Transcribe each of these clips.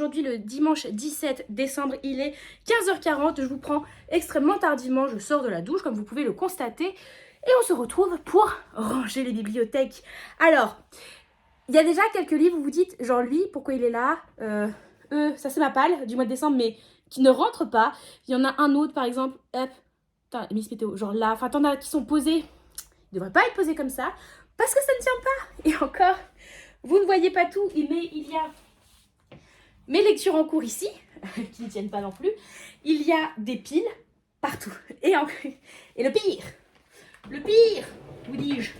aujourd'hui le dimanche 17 décembre, il est 15h40, je vous prends extrêmement tardivement, je sors de la douche comme vous pouvez le constater et on se retrouve pour ranger les bibliothèques. Alors, il y a déjà quelques livres où vous dites, genre lui, pourquoi il est là, ça c'est ma palle du mois de décembre mais qui ne rentre pas. Il y en a un autre par exemple, hop, putain, Miss Météo, genre là, enfin t'en as qui sont posés, ils ne devraient pas être posés comme ça parce que ça ne tient pas. Et encore, vous ne voyez pas tout, mais il y a mes lectures en cours ici, qui ne tiennent pas non plus. Il y a des piles partout. Et le pire, vous dis-je,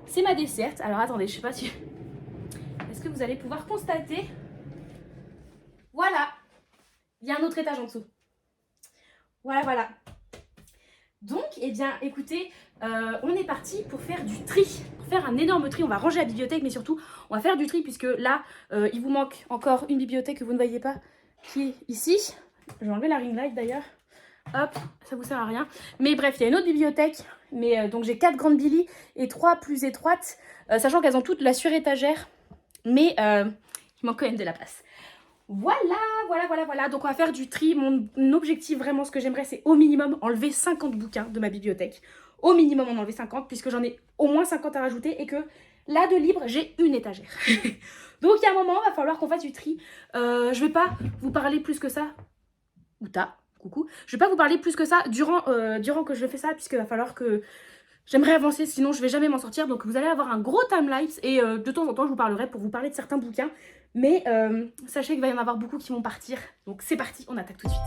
c'est ma desserte. Alors attendez, je sais pas si... Est-ce que vous allez pouvoir constater? Voilà, il y a un autre étage en dessous. Voilà. Donc, eh bien, écoutez, on est parti pour faire du tri, pour faire un énorme tri. On va ranger la bibliothèque, mais surtout, on va faire du tri puisque là, il vous manque encore une bibliothèque que vous ne voyez pas, qui est ici. Je vais enlever la ring light d'ailleurs. Hop, ça vous sert à rien. Mais bref, il y a une autre bibliothèque, mais donc j'ai 4 grandes Billy et 3 plus étroites, sachant qu'elles ont toutes la surétagère, mais il manque quand même de la place. Voilà. Donc on va faire du tri. Mon objectif, vraiment, ce que j'aimerais, c'est au minimum enlever 50 bouquins de ma bibliothèque. Au minimum, en enlever 50, puisque j'en ai au moins 50 à rajouter et que là, de libre, j'ai une étagère. Donc il y a un moment, il va falloir qu'on fasse du tri. Je vais pas vous parler plus que ça. Coucou. Je vais pas vous parler plus que ça durant que je fais ça, puisqu'il va falloir que... J'aimerais avancer, sinon je vais jamais m'en sortir. Donc vous allez avoir un gros timelapse et de temps en temps je vous parlerai pour vous parler de certains bouquins. Mais sachez qu'il va y en avoir beaucoup qui vont partir. Donc c'est parti, on attaque tout de suite.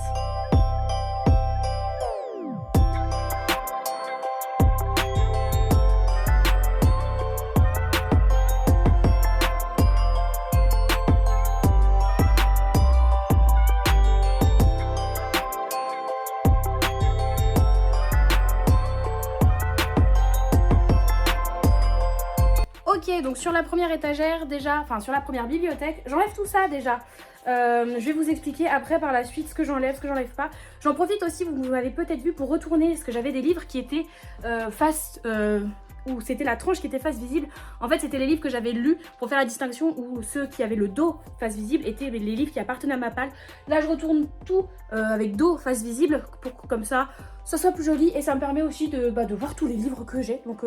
Ok, donc sur la première étagère déjà, enfin sur la première bibliothèque, j'enlève tout ça déjà. Je vais vous expliquer après par la suite ce que j'enlève, ce que j'enlève pas. J'en profite aussi, vous m'avez peut-être vu, pour retourner, parce que j'avais des livres qui étaient face... où c'était la tranche qui était face visible. En fait, c'était les livres que j'avais lus pour faire la distinction, où ceux qui avaient le dos face visible étaient les livres qui appartenaient à ma palle. Là, je retourne tout avec dos face visible, pour que comme ça soit plus joli, et ça me permet aussi de voir tous les livres que j'ai. Donc,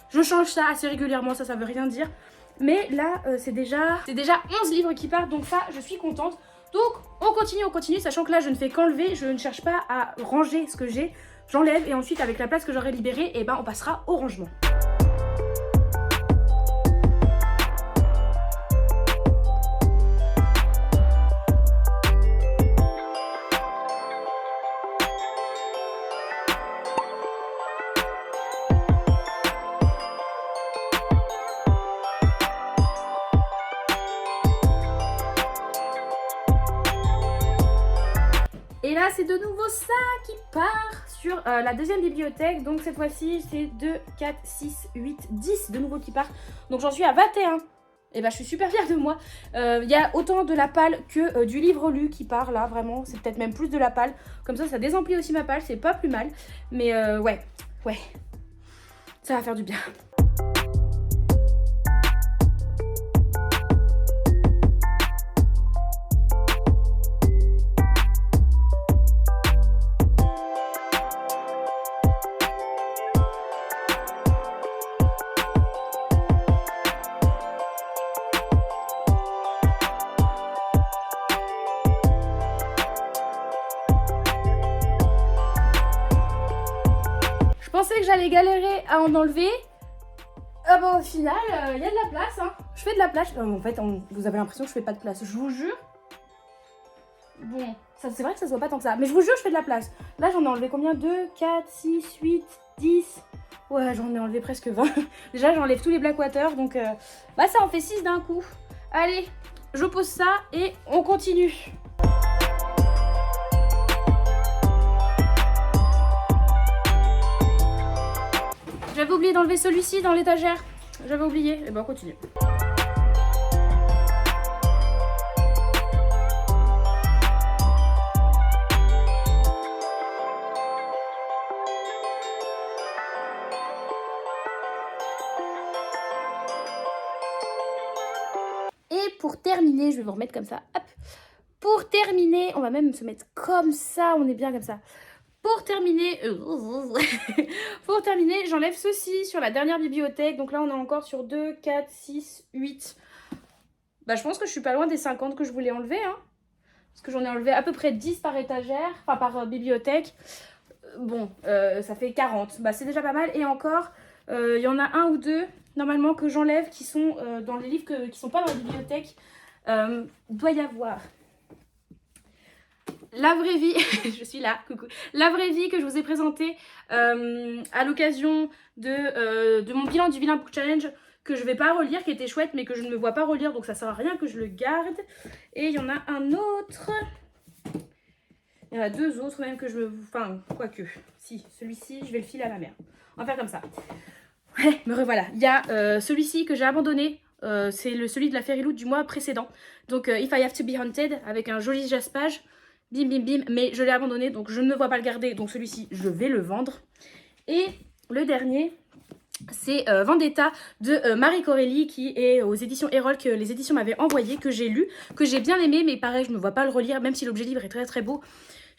je change ça assez régulièrement, ça veut rien dire. Mais là, c'est déjà 11 livres qui partent, donc ça, je suis contente. Donc, on continue, sachant que là, je ne fais qu'enlever, je ne cherche pas à ranger ce que j'ai. J'enlève et ensuite, avec la place que j'aurai libérée, et on passera au rangement. Et là, c'est de nouveau ça qui part sur la deuxième bibliothèque. Donc cette fois-ci, c'est 2, 4, 6, 8, 10 de nouveau qui partent. Donc j'en suis à 21. Et je suis super fière de moi. Il y a autant de la palle que du livre lu qui part là, vraiment. C'est peut-être même plus de la palle. Comme ça désemplit aussi ma palle, c'est pas plus mal. Mais ouais, ça va faire du bien. Je pensais que j'allais galérer à en enlever. Au final, il y a de la place. Hein. Je fais de la place. En fait, vous avez l'impression que je fais pas de place. Je vous jure. Bon, c'est vrai que ça se voit pas tant que ça. Mais je vous jure, je fais de la place. Là, j'en ai enlevé combien? 2, 4, 6, 8, 10. Ouais, j'en ai enlevé presque 20. Déjà, j'enlève tous les Blackwater. Donc, ça en fait 6 d'un coup. Allez, je pose ça et on continue. J'avais oublié d'enlever celui-ci dans l'étagère. J'avais oublié. Et on continue. Et pour terminer, je vais vous remettre comme ça. Hop. pour terminer, on va même se mettre comme ça, on est bien comme ça. Pour terminer, j'enlève ceci sur la dernière bibliothèque. Donc là, on est encore sur 2, 4, 6, 8. Bah, je pense que je suis pas loin des 50 que je voulais enlever. Hein. Parce que j'en ai enlevé à peu près 10 par étagère, enfin par bibliothèque. Bon, ça fait 40. Bah, c'est déjà pas mal. Et encore, il y en a un ou deux, normalement, que j'enlève qui sont dans les livres qui sont pas dans la bibliothèque. Doit y avoir... La vraie vie, je suis là, coucou. La vraie vie que je vous ai présentée à l'occasion de mon bilan du Vilain Book Challenge, que je vais pas relire, qui était chouette, mais que je ne me vois pas relire, donc ça sert à rien que je le garde. Et il y en a un autre. Il y en a deux autres même que je me... Enfin, quoique. Si, celui-ci, je vais le filer à ma mère. On va faire comme ça. Ouais, me revoilà. Il y a celui-ci que j'ai abandonné. C'est celui de la Fairy Loot du mois précédent. Donc, If I Have to Be Haunted, avec un joli jaspage. Bim bim bim, mais je l'ai abandonné donc je ne me vois pas le garder, donc celui-ci je vais le vendre. Et le dernier c'est Vendetta de Marie Corelli, qui est aux éditions Erol, que les éditions m'avaient envoyé, que j'ai lu, que j'ai bien aimé, mais pareil je ne me vois pas le relire, même si l'objet livre est très très beau.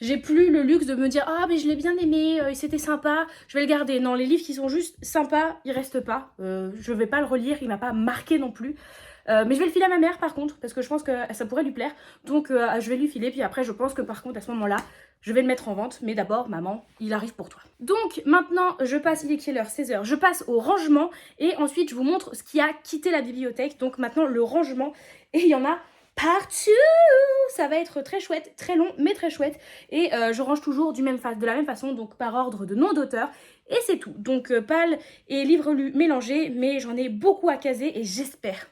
J'ai plus le luxe de me dire ah mais je l'ai bien aimé, c'était sympa, je vais le garder. Non, les livres qui sont juste sympas, ils restent pas. Je vais pas le relire, il m'a pas marqué non plus. Mais je vais le filer à ma mère par contre, parce que je pense que ça pourrait lui plaire. Donc je vais lui filer, puis après je pense que par contre à ce moment-là, je vais le mettre en vente. Mais d'abord, maman, il arrive pour toi. Donc maintenant, il est quelle heure? 16h. Je passe au rangement et ensuite je vous montre ce qui a quitté la bibliothèque. Donc maintenant, le rangement, et il y en a partout. Ça va être très chouette, très long, mais très chouette. Et je range toujours de la même façon, donc par ordre de nom d'auteur. Et c'est tout. Donc pâle et livre lu mélangés, mais j'en ai beaucoup à caser et j'espère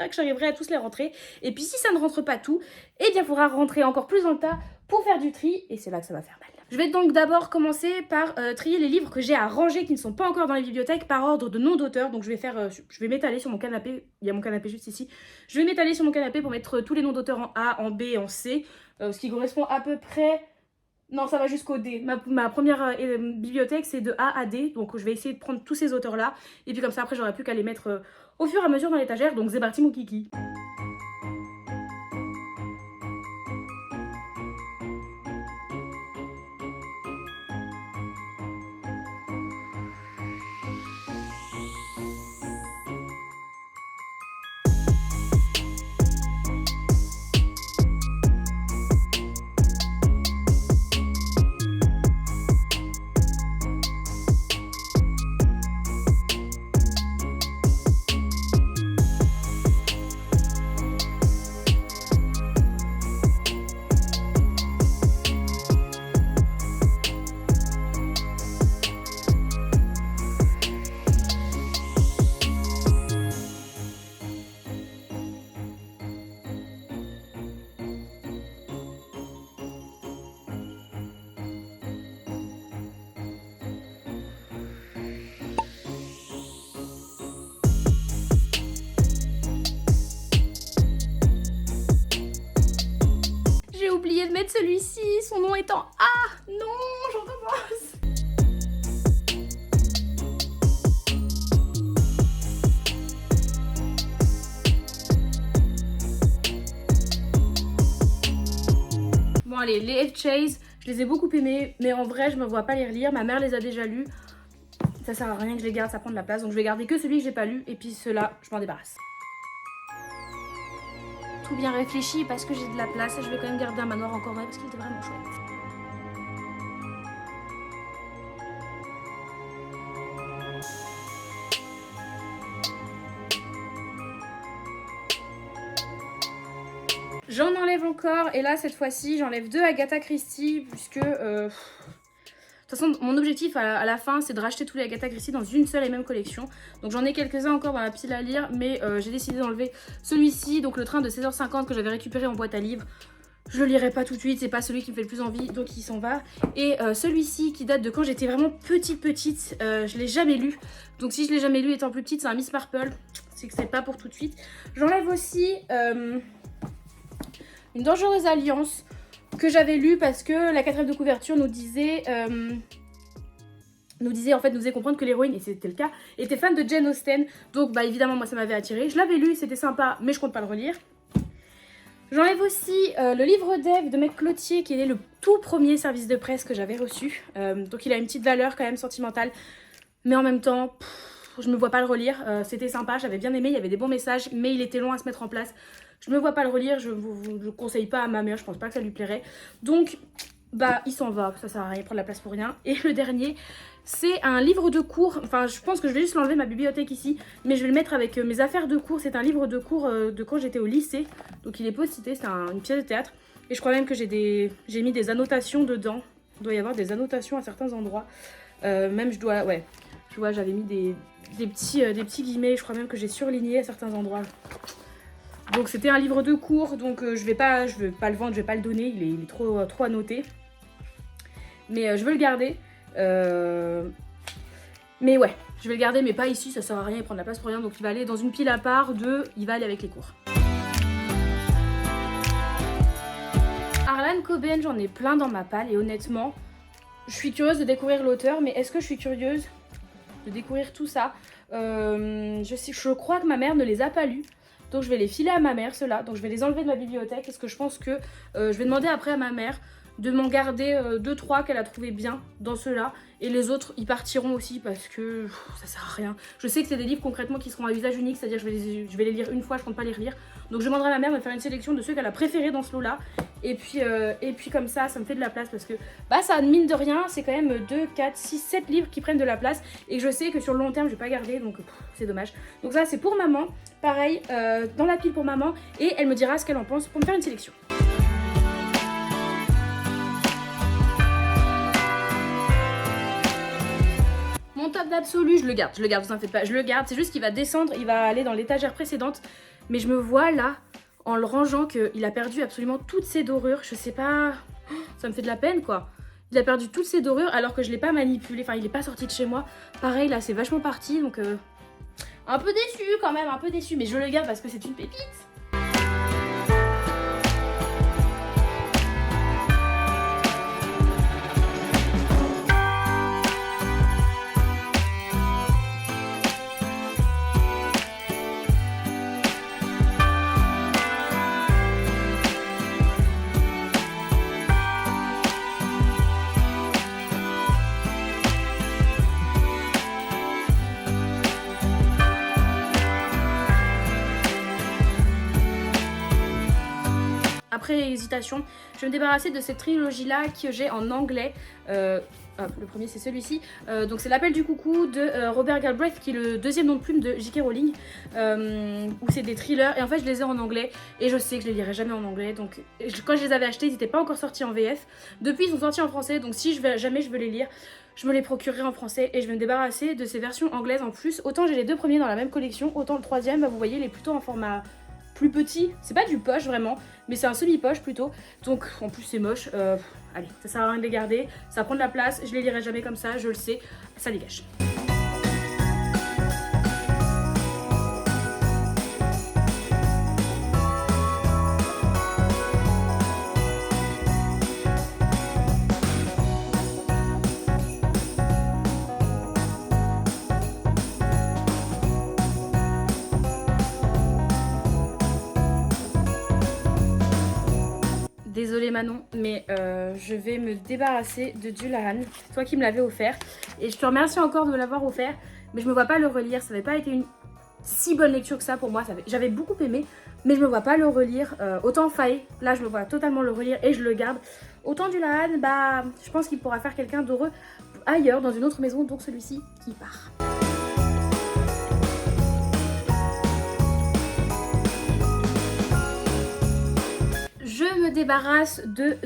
que j'arriverai à tous les rentrer. Et puis si ça ne rentre pas tout, eh bien il faudra rentrer encore plus dans le tas pour faire du tri. Et c'est là que ça va faire mal. Je vais donc d'abord commencer par trier les livres que j'ai à ranger qui ne sont pas encore dans les bibliothèques par ordre de nom d'auteur. Donc je vais m'étaler sur mon canapé. Il y a mon canapé juste ici. Je vais m'étaler sur mon canapé pour mettre tous les noms d'auteurs en A, en B et en C. Ce qui correspond à peu près... Non, ça va jusqu'au D. Ma première bibliothèque, c'est de A à D. Donc, je vais essayer de prendre tous ces auteurs-là. Et puis, comme ça, après, j'aurai plus qu'à les mettre au fur et à mesure dans l'étagère. Donc, c'est parti, mon kiki. J'ai oublié de mettre celui-ci, son nom est en A. Non, j'en recommence. Bon allez, les F-Chase, je les ai beaucoup aimés, mais en vrai je me vois pas les relire, ma mère les a déjà lus. Ça sert à rien que je les garde, ça prend de la place, donc je vais garder que celui que j'ai pas lu, et puis ceux-là, je m'en débarrasse. Tout bien réfléchi parce que j'ai de la place et je vais quand même garder un manoir encore vrai parce qu'il était vraiment chouette. J'en enlève encore et là cette fois-ci j'enlève 2 Agatha Christie puisque de toute façon mon objectif à la fin c'est de racheter tous les Agatha Christie dans une seule et même collection. Donc j'en ai quelques-uns encore dans la pile à lire, mais j'ai décidé d'enlever celui-ci, donc le train de 16h50 que j'avais récupéré en boîte à livres. Je le lirai pas tout de suite, c'est pas celui qui me fait le plus envie, donc il s'en va. Et celui-ci qui date de quand j'étais vraiment petite, je l'ai jamais lu. Donc si je l'ai jamais lu étant plus petite, c'est un Miss Marple, c'est que c'est pas pour tout de suite. J'enlève aussi Une dangereuse alliance que j'avais lu parce que la 4e de couverture nous disait nous faisait comprendre que l'héroïne, et c'était le cas, était fan de Jane Austen. Donc bah évidemment moi ça m'avait attiré. Je l'avais lu, c'était sympa, mais je compte pas le relire. J'enlève aussi le livre d'Ève de Maître Cloutier, qui est le tout premier service de presse que j'avais reçu. Donc il a une petite valeur quand même sentimentale, mais en même temps, je me vois pas le relire. C'était sympa, j'avais bien aimé, il y avait des bons messages, mais il était long à se mettre en place. Je me vois pas le relire, je vous le conseille pas à ma mère, je pense pas que ça lui plairait. Donc, bah, il s'en va, ça sert à rien, prendre la place pour rien. Et le dernier, c'est un livre de cours, enfin je pense que je vais juste l'enlever de ma bibliothèque ici, mais je vais le mettre avec mes affaires de cours. C'est un livre de cours de quand j'étais au lycée, donc il est post-it, c'est une pièce de théâtre. Et je crois même que j'ai mis des annotations dedans, il doit y avoir des annotations à certains endroits. Même je dois, ouais, je vois j'avais mis des petits guillemets, je crois même que j'ai surligné à certains endroits. Donc c'était un livre de cours, donc je vais pas le vendre, je vais pas le donner, il est trop annoté. Mais je veux le garder. Mais ouais, je vais le garder, mais pas ici, ça sert à rien, il prend de la place pour rien. Donc il va aller dans une pile à part il va aller avec les cours. Harlan Coben, j'en ai plein dans ma palle et honnêtement, je suis curieuse de découvrir l'auteur, mais est-ce que je suis curieuse de découvrir tout ça? Je crois que ma mère ne les a pas lus. Donc je vais les filer à ma mère, ceux-là. Donc je vais les enlever de ma bibliothèque parce que je pense que je vais demander après à ma mère de m'en garder 2-3 qu'elle a trouvé bien dans ceux-là. Et les autres, ils partiront aussi parce que ça sert à rien. Je sais que c'est des livres concrètement qui seront à usage unique, c'est-à-dire je vais les lire une fois, je compte pas les relire. Donc je demanderai à ma mère de faire une sélection de ceux qu'elle a préférés dans ce lot-là. Et puis comme ça me fait de la place parce que bah ça mine de rien, c'est quand même 2, 4, 6, 7 livres qui prennent de la place. Et je sais que sur le long terme, je vais pas garder, donc c'est dommage. Donc ça, c'est pour maman. Pareil, dans la pile pour maman. Et elle me dira ce qu'elle en pense pour me faire une sélection. Mon top d'absolu, je le garde, vous en faites pas, je le garde. C'est juste qu'il va descendre, il va aller dans l'étagère précédente. Mais je me vois là, en le rangeant, qu'il a perdu absolument toutes ses dorures. Je sais pas, ça me fait de la peine quoi. Il a perdu toutes ses dorures alors que je l'ai pas manipulé, enfin il est pas sorti de chez moi. Pareil là, c'est vachement parti, donc un peu déçu quand même, un peu déçu. Mais je le garde parce que c'est une pépite. Après hésitation, je vais me débarrasser de cette trilogie là que j'ai en anglais. Le premier c'est celui-ci, donc c'est L'Appel du Coucou de Robert Galbraith, qui est le deuxième nom de plume de J.K. Rowling, où c'est des thrillers et en fait je les ai en anglais et je sais que je les lirai jamais en anglais. Donc quand je les avais achetés, ils n'étaient pas encore sortis en VF. Depuis ils sont sortis en français, donc si jamais je veux les lire, je me les procurerai en français et je vais me débarrasser de ces versions anglaises en plus. Autant j'ai les deux premiers dans la même collection, autant le troisième, bah, vous voyez, il est plutôt en format plus petit. C'est pas du poche vraiment, mais c'est un semi-poche plutôt. Donc en plus c'est moche. Allez, ça sert à rien de les garder. Ça prend de la place, je les lirai jamais comme ça, je le sais. Ça dégage. Désolée Manon, mais je vais me débarrasser de Dullahan. C'est toi qui me l'avais offert. Et je te remercie encore de me l'avoir offert. Mais je me vois pas le relire. Ça n'avait pas été une si bonne lecture que ça pour moi. J'avais beaucoup aimé, mais je me vois pas le relire. Autant Faye, là je me vois totalement le relire et je le garde. Autant Dullahan, bah je pense qu'il pourra faire quelqu'un d'heureux ailleurs, dans une autre maison. Donc celui-ci qui part. Je me débarrasse de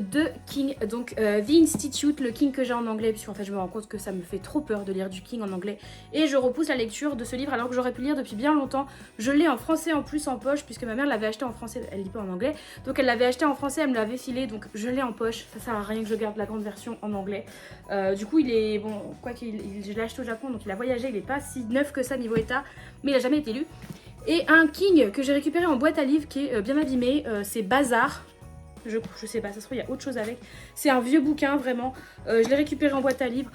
King, donc The Institute, le King que j'ai en anglais, puisqu'en fait je me rends compte que ça me fait trop peur de lire du King en anglais. Et je repousse la lecture de ce livre alors que j'aurais pu lire depuis bien longtemps. Je l'ai en français en plus en poche, puisque ma mère l'avait acheté en français, elle lit pas en anglais. Donc elle l'avait acheté en français, elle me l'avait filé, donc je l'ai en poche. Ça sert à rien que je garde la grande version en anglais. Du coup il est, bon, quoi qu'il, je l'ai acheté au Japon, donc il a voyagé, il est pas si neuf que ça niveau état, mais il a jamais été lu. Et un King que j'ai récupéré en boîte à livres qui est bien abîmé, c'est Bazar. Je sais pas, ça se trouve il y a autre chose avec. C'est un vieux bouquin vraiment, je l'ai récupéré en boîte à livres.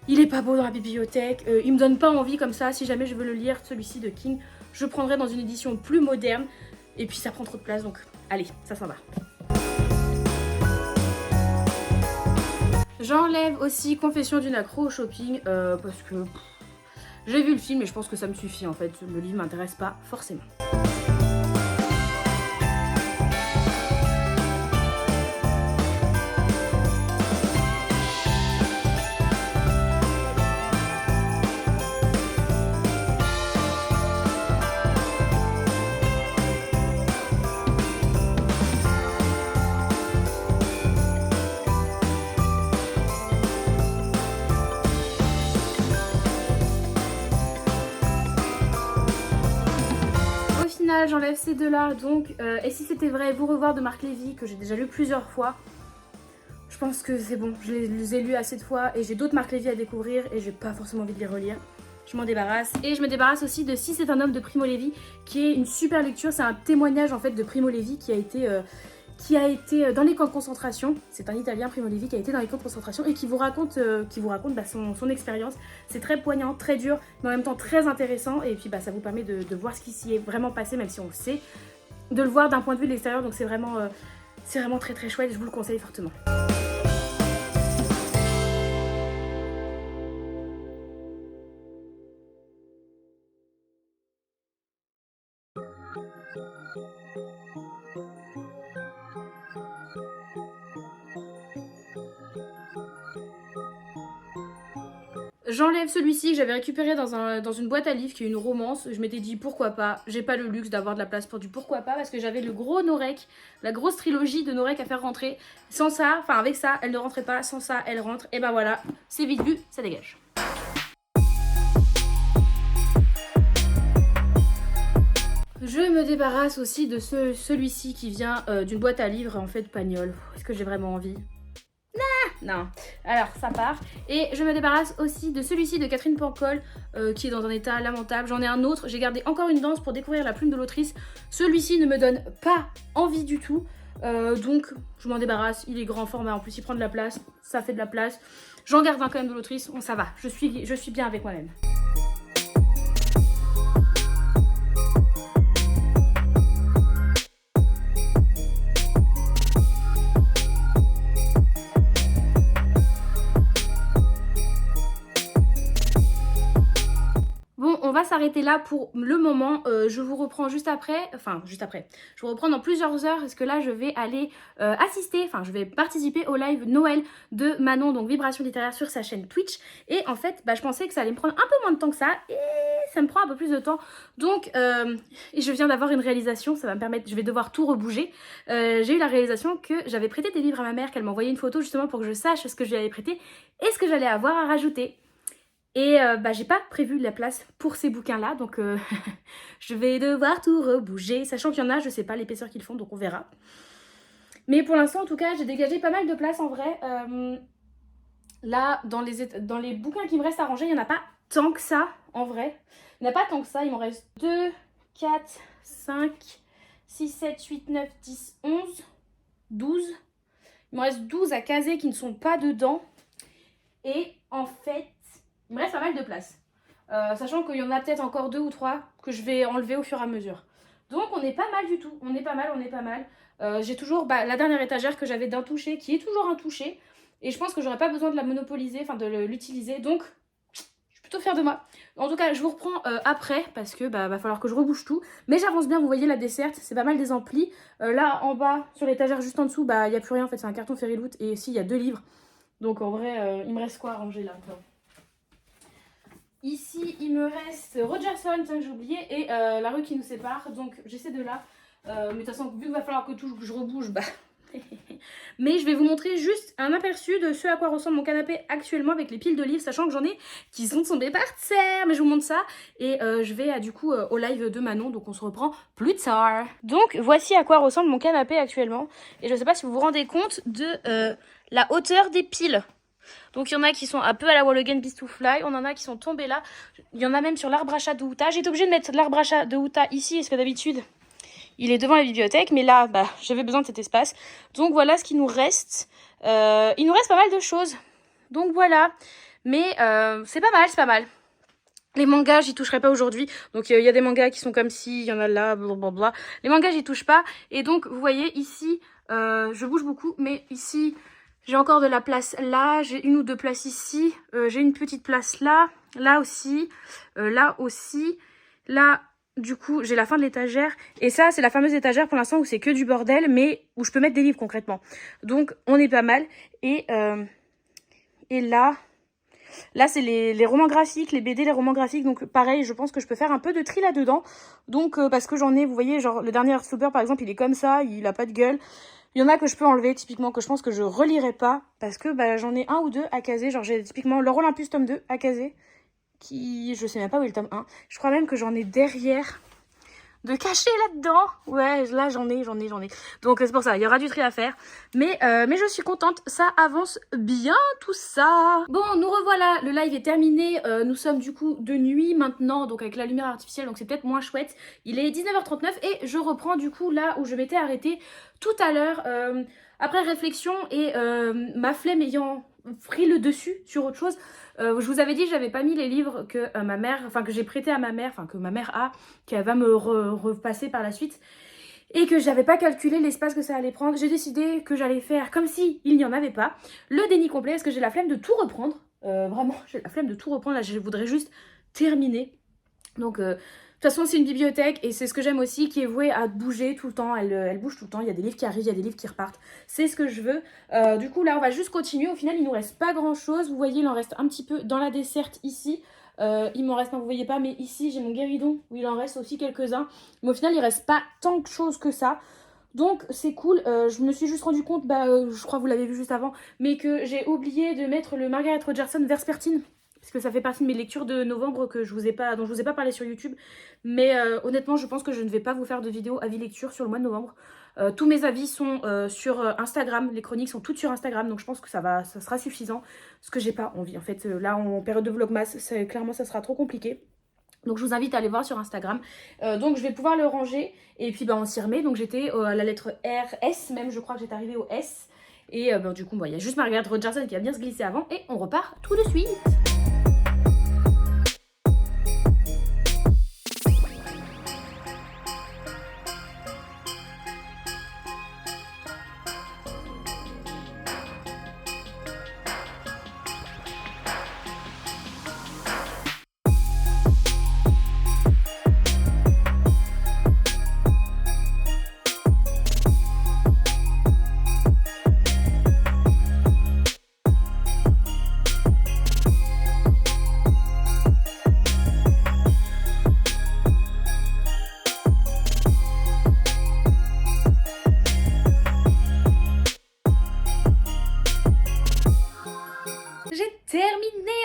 Il est pas beau dans la bibliothèque, il me donne pas envie comme ça. Si jamais je veux le lire, celui-ci de King, je prendrai dans une édition plus moderne. Et puis ça prend trop de place, donc allez, ça s'en va. J'enlève aussi Confession d'une accro au shopping parce que j'ai vu le film et je pense que ça me suffit en fait. Le livre m'intéresse pas forcément. J'enlève ces deux-là, donc et si c'était vrai, Vous revoir de Marc Lévy, que j'ai déjà lu plusieurs fois. Je pense que c'est bon, je les ai lus assez de fois et j'ai d'autres Marc Lévy à découvrir et j'ai pas forcément envie de les relire. Je m'en débarrasse. Et je me débarrasse aussi de Si c'est un homme de Primo Levi, qui est une super lecture. C'est un témoignage en fait de Primo Levi qui a été dans les camps de concentration. C'est un Italien, Primo Levi, qui a été dans les camps de concentration et qui vous raconte son expérience. C'est très poignant, très dur, mais en même temps très intéressant. Et puis ça vous permet de voir ce qui s'y est vraiment passé, même si on le sait, de le voir d'un point de vue de l'extérieur. Donc c'est vraiment très très chouette, je vous le conseille fortement. J'enlève celui-ci que j'avais récupéré dans une boîte à livres qui est une romance. Je m'étais dit pourquoi pas. J'ai pas le luxe d'avoir de la place pour du pourquoi pas parce que j'avais le gros Norek, la grosse trilogie de Norek à faire rentrer. Sans ça, enfin avec ça, elle ne rentrait pas. Sans ça, elle rentre. Et ben voilà, c'est vite vu, ça dégage. Je me débarrasse aussi de celui-ci qui vient d'une boîte à livres en fait Pagnol. Est-ce que j'ai vraiment envie ? Non, alors ça part. Et je me débarrasse aussi de celui-ci de Catherine Pancol qui est dans un état lamentable. J'en ai un autre, j'ai gardé encore une danse pour découvrir la plume de l'autrice. Celui-ci ne me donne pas envie du tout. Donc je m'en débarrasse, il est grand format, en plus il prend de la place, ça fait de la place. J'en garde un quand même de l'autrice, bon, ça va, je suis bien avec moi-même. On va s'arrêter là pour le moment, je vous reprends juste après, je vous reprends dans plusieurs heures parce que là je vais aller je vais participer au live Noël de Manon, donc Vibration littéraire sur sa chaîne Twitch. Et en fait, je pensais que ça allait me prendre un peu moins de temps que ça et ça me prend un peu plus de temps. Donc, je viens d'avoir une réalisation, ça va me permettre, je vais devoir tout rebouger. J'ai eu la réalisation que j'avais prêté des livres à ma mère, qu'elle m'a envoyé une photo justement pour que je sache ce que je lui avais prêté et ce que j'allais avoir à rajouter. Et j'ai pas prévu la place pour ces bouquins là, donc je vais devoir tout rebouger, sachant qu'il y en a, je sais pas l'épaisseur qu'ils font, donc on verra. Mais pour l'instant en tout cas j'ai dégagé pas mal de place en vrai. Là dans les bouquins qui me restent à ranger, il n'y en a pas tant que ça en vrai. Il n'y en a pas tant que ça, il m'en reste 2, 4, 5, 6, 7, 8, 9, 10, 11, 12. Il me reste 12 à caser qui ne sont pas dedans. Et en fait, il me reste pas mal de place. Sachant qu'il y en a peut-être encore 2 ou 3 que je vais enlever au fur et à mesure. Donc on est pas mal du tout. On est pas mal. J'ai toujours la dernière étagère que j'avais d'un toucher, qui est toujours un toucher. Et je pense que j'aurais pas besoin de la monopoliser, enfin de l'utiliser. Donc, je suis plutôt fière de moi. En tout cas, je vous reprends après, parce que va falloir que je rebouche tout. Mais j'avance bien, vous voyez la desserte, c'est pas mal des amplis. Là, en bas, sur l'étagère juste en dessous, il n'y a plus rien. En fait, c'est un carton Fairyloot. Et ici, il y a 2 livres. Donc en vrai, il me reste quoi à ranger là encore. Ici, il me reste Rogerson, tiens que j'ai oublié, et La rue qui nous sépare. Donc j'essaie de là. Mais de toute façon, vu qu'il va falloir que je rebouge, mais je vais vous montrer juste un aperçu de ce à quoi ressemble mon canapé actuellement avec les piles de livres, sachant que j'en ai qui sont tombées par terre. Mais je vous montre ça. Et je vais du coup au live de Manon, donc on se reprend plus tard. Donc voici à quoi ressemble mon canapé actuellement. Et je ne sais pas si vous vous rendez compte de la hauteur des piles. Donc il y en a qui sont un peu à la Wall Again Beast to Fly, on en a qui sont tombés là. Il y en a même sur l'arbre à chat de Huta. J'ai été obligée de mettre l'arbre à chat de Huta ici, parce que d'habitude il est devant la bibliothèque, mais là j'avais besoin de cet espace. Donc voilà ce qu'il nous reste. Il nous reste pas mal de choses. Donc voilà. Mais c'est pas mal. Les mangas, j'y toucherai pas aujourd'hui. Donc il y a des mangas qui sont comme ci, il y en a là, blablabla. Les mangas, j'y touche pas. Et donc vous voyez ici, je bouge beaucoup, mais ici, j'ai encore de la place là. J'ai une ou deux places ici. J'ai une petite place là, là aussi, là aussi. Là, du coup, j'ai la fin de l'étagère. Et ça, c'est la fameuse étagère pour l'instant où c'est que du bordel, mais où je peux mettre des livres concrètement. Donc on est pas mal. Et là... Là, c'est les romans graphiques, les BD, les romans graphiques. Donc, pareil, je pense que je peux faire un peu de tri là-dedans. Donc, parce que j'en ai, vous voyez, genre, le dernier Heartstopper, par exemple, il est comme ça, il a pas de gueule. Il y en a que je peux enlever, typiquement, que je pense que je relirai pas. Parce que bah, j'en ai un ou deux à caser. Genre, j'ai typiquement l'Euro Olympus tome 2 à caser. Qui, je sais même pas où est le tome 1. Je crois même que j'en ai derrière. De cacher là-dedans. Ouais, là j'en ai. Donc c'est pour ça, il y aura du tri à faire. Mais je suis contente, ça avance bien tout ça. Bon, nous revoilà, le live est terminé. Nous sommes du coup de nuit maintenant, donc avec la lumière artificielle, donc c'est peut-être moins chouette. Il est 19h39 et je reprends du coup là où je m'étais arrêtée tout à l'heure. Après réflexion et ma flemme ayant pris le dessus sur autre chose. Je vous avais dit, j'avais pas mis les livres que ma mère, enfin que j'ai prêté à ma mère, enfin que ma mère a, qu'elle va me repasser par la suite, et que j'avais pas calculé l'espace que ça allait prendre. J'ai décidé que j'allais faire comme si il n'y en avait pas. Le déni complet, parce que j'ai la flemme de tout reprendre. Vraiment, j'ai la flemme de tout reprendre. Là, je voudrais juste terminer. Donc, de toute façon, c'est une bibliothèque et c'est ce que j'aime aussi, qui est vouée à bouger tout le temps. Elle bouge tout le temps. Il y a des livres qui arrivent, il y a des livres qui repartent. C'est ce que je veux. Du coup, là, on va juste continuer. Au final, il nous reste pas grand-chose. Vous voyez, il en reste un petit peu dans la desserte ici. Il m'en reste, non, vous voyez pas, mais ici, j'ai mon guéridon où il en reste aussi quelques-uns. Mais au final, il reste pas tant de choses que ça. Donc c'est cool, je me suis juste rendu compte, je crois que vous l'avez vu juste avant, mais que j'ai oublié de mettre le Margaret Rogerson Vespertine, parce que ça fait partie de mes lectures de novembre dont je vous ai pas parlé sur YouTube. Mais honnêtement, je pense que je ne vais pas vous faire de vidéo avis lecture sur le mois de novembre. Tous mes avis sont sur Instagram, les chroniques sont toutes sur Instagram, donc je pense que ça sera suffisant. Parce que j'ai pas envie, en fait, là en période de vlogmas, clairement ça sera trop compliqué. Donc je vous invite à aller voir sur Instagram. Donc je vais pouvoir le ranger et puis on s'y remet. Donc j'étais à la lettre R, S même, je crois que j'étais arrivée au S. Et du coup, il y a juste Margaret Rogerson qui va bien se glisser avant et on repart tout de suite.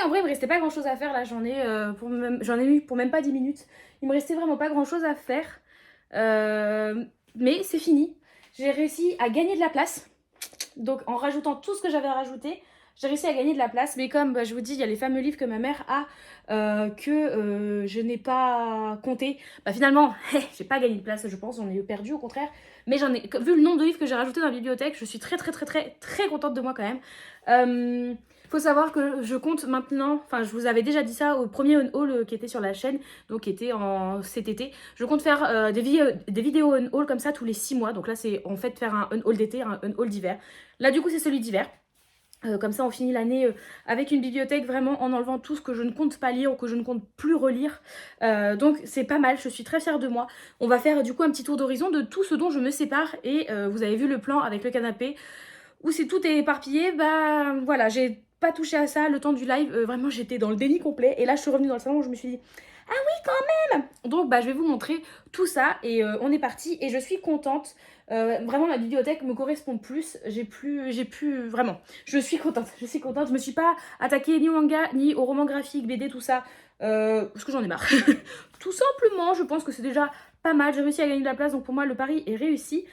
En vrai, il me restait pas grand chose à faire là, j'en ai eu pour même pas 10 minutes. Il me restait vraiment pas grand chose à faire. Mais c'est fini. J'ai réussi à gagner de la place. Donc en rajoutant tout ce que j'avais à rajouter, j'ai réussi à gagner de la place. Mais comme je vous dis, il y a les fameux livres que ma mère a, que je n'ai pas compté. Finalement, j'ai pas gagné de place, je pense, j'en ai perdu au contraire. Mais vu le nombre de livres que j'ai rajouté dans la bibliothèque, je suis très contente de moi quand même. Faut savoir que je compte maintenant, enfin je vous avais déjà dit ça au premier haul qui était sur la chaîne, donc qui était cet été. Je compte faire des vidéos haul comme ça tous les 6 mois. Donc là c'est en fait faire un haul d'été, un haul d'hiver. Là du coup c'est celui d'hiver. Comme ça on finit l'année avec une bibliothèque vraiment en enlevant tout ce que je ne compte pas lire ou que je ne compte plus relire. Donc c'est pas mal, je suis très fière de moi. On va faire du coup un petit tour d'horizon de tout ce dont je me sépare. Et vous avez vu le plan avec le canapé où c'est tout est éparpillé. Voilà, j'ai pas touché à ça le temps du live. Vraiment j'étais dans le déni complet. Et là je suis revenue dans le salon où je me suis dit ah oui quand même. Donc je vais vous montrer tout ça et on est parti et je suis contente. Vraiment ma bibliothèque me correspond plus. J'ai pu vraiment. Je suis contente. Je me suis pas attaquée ni au manga ni au roman graphique, BD, tout ça. Parce que j'en ai marre. Tout simplement, je pense que c'est déjà pas mal. J'ai réussi à gagner de la place, donc pour moi le pari est réussi.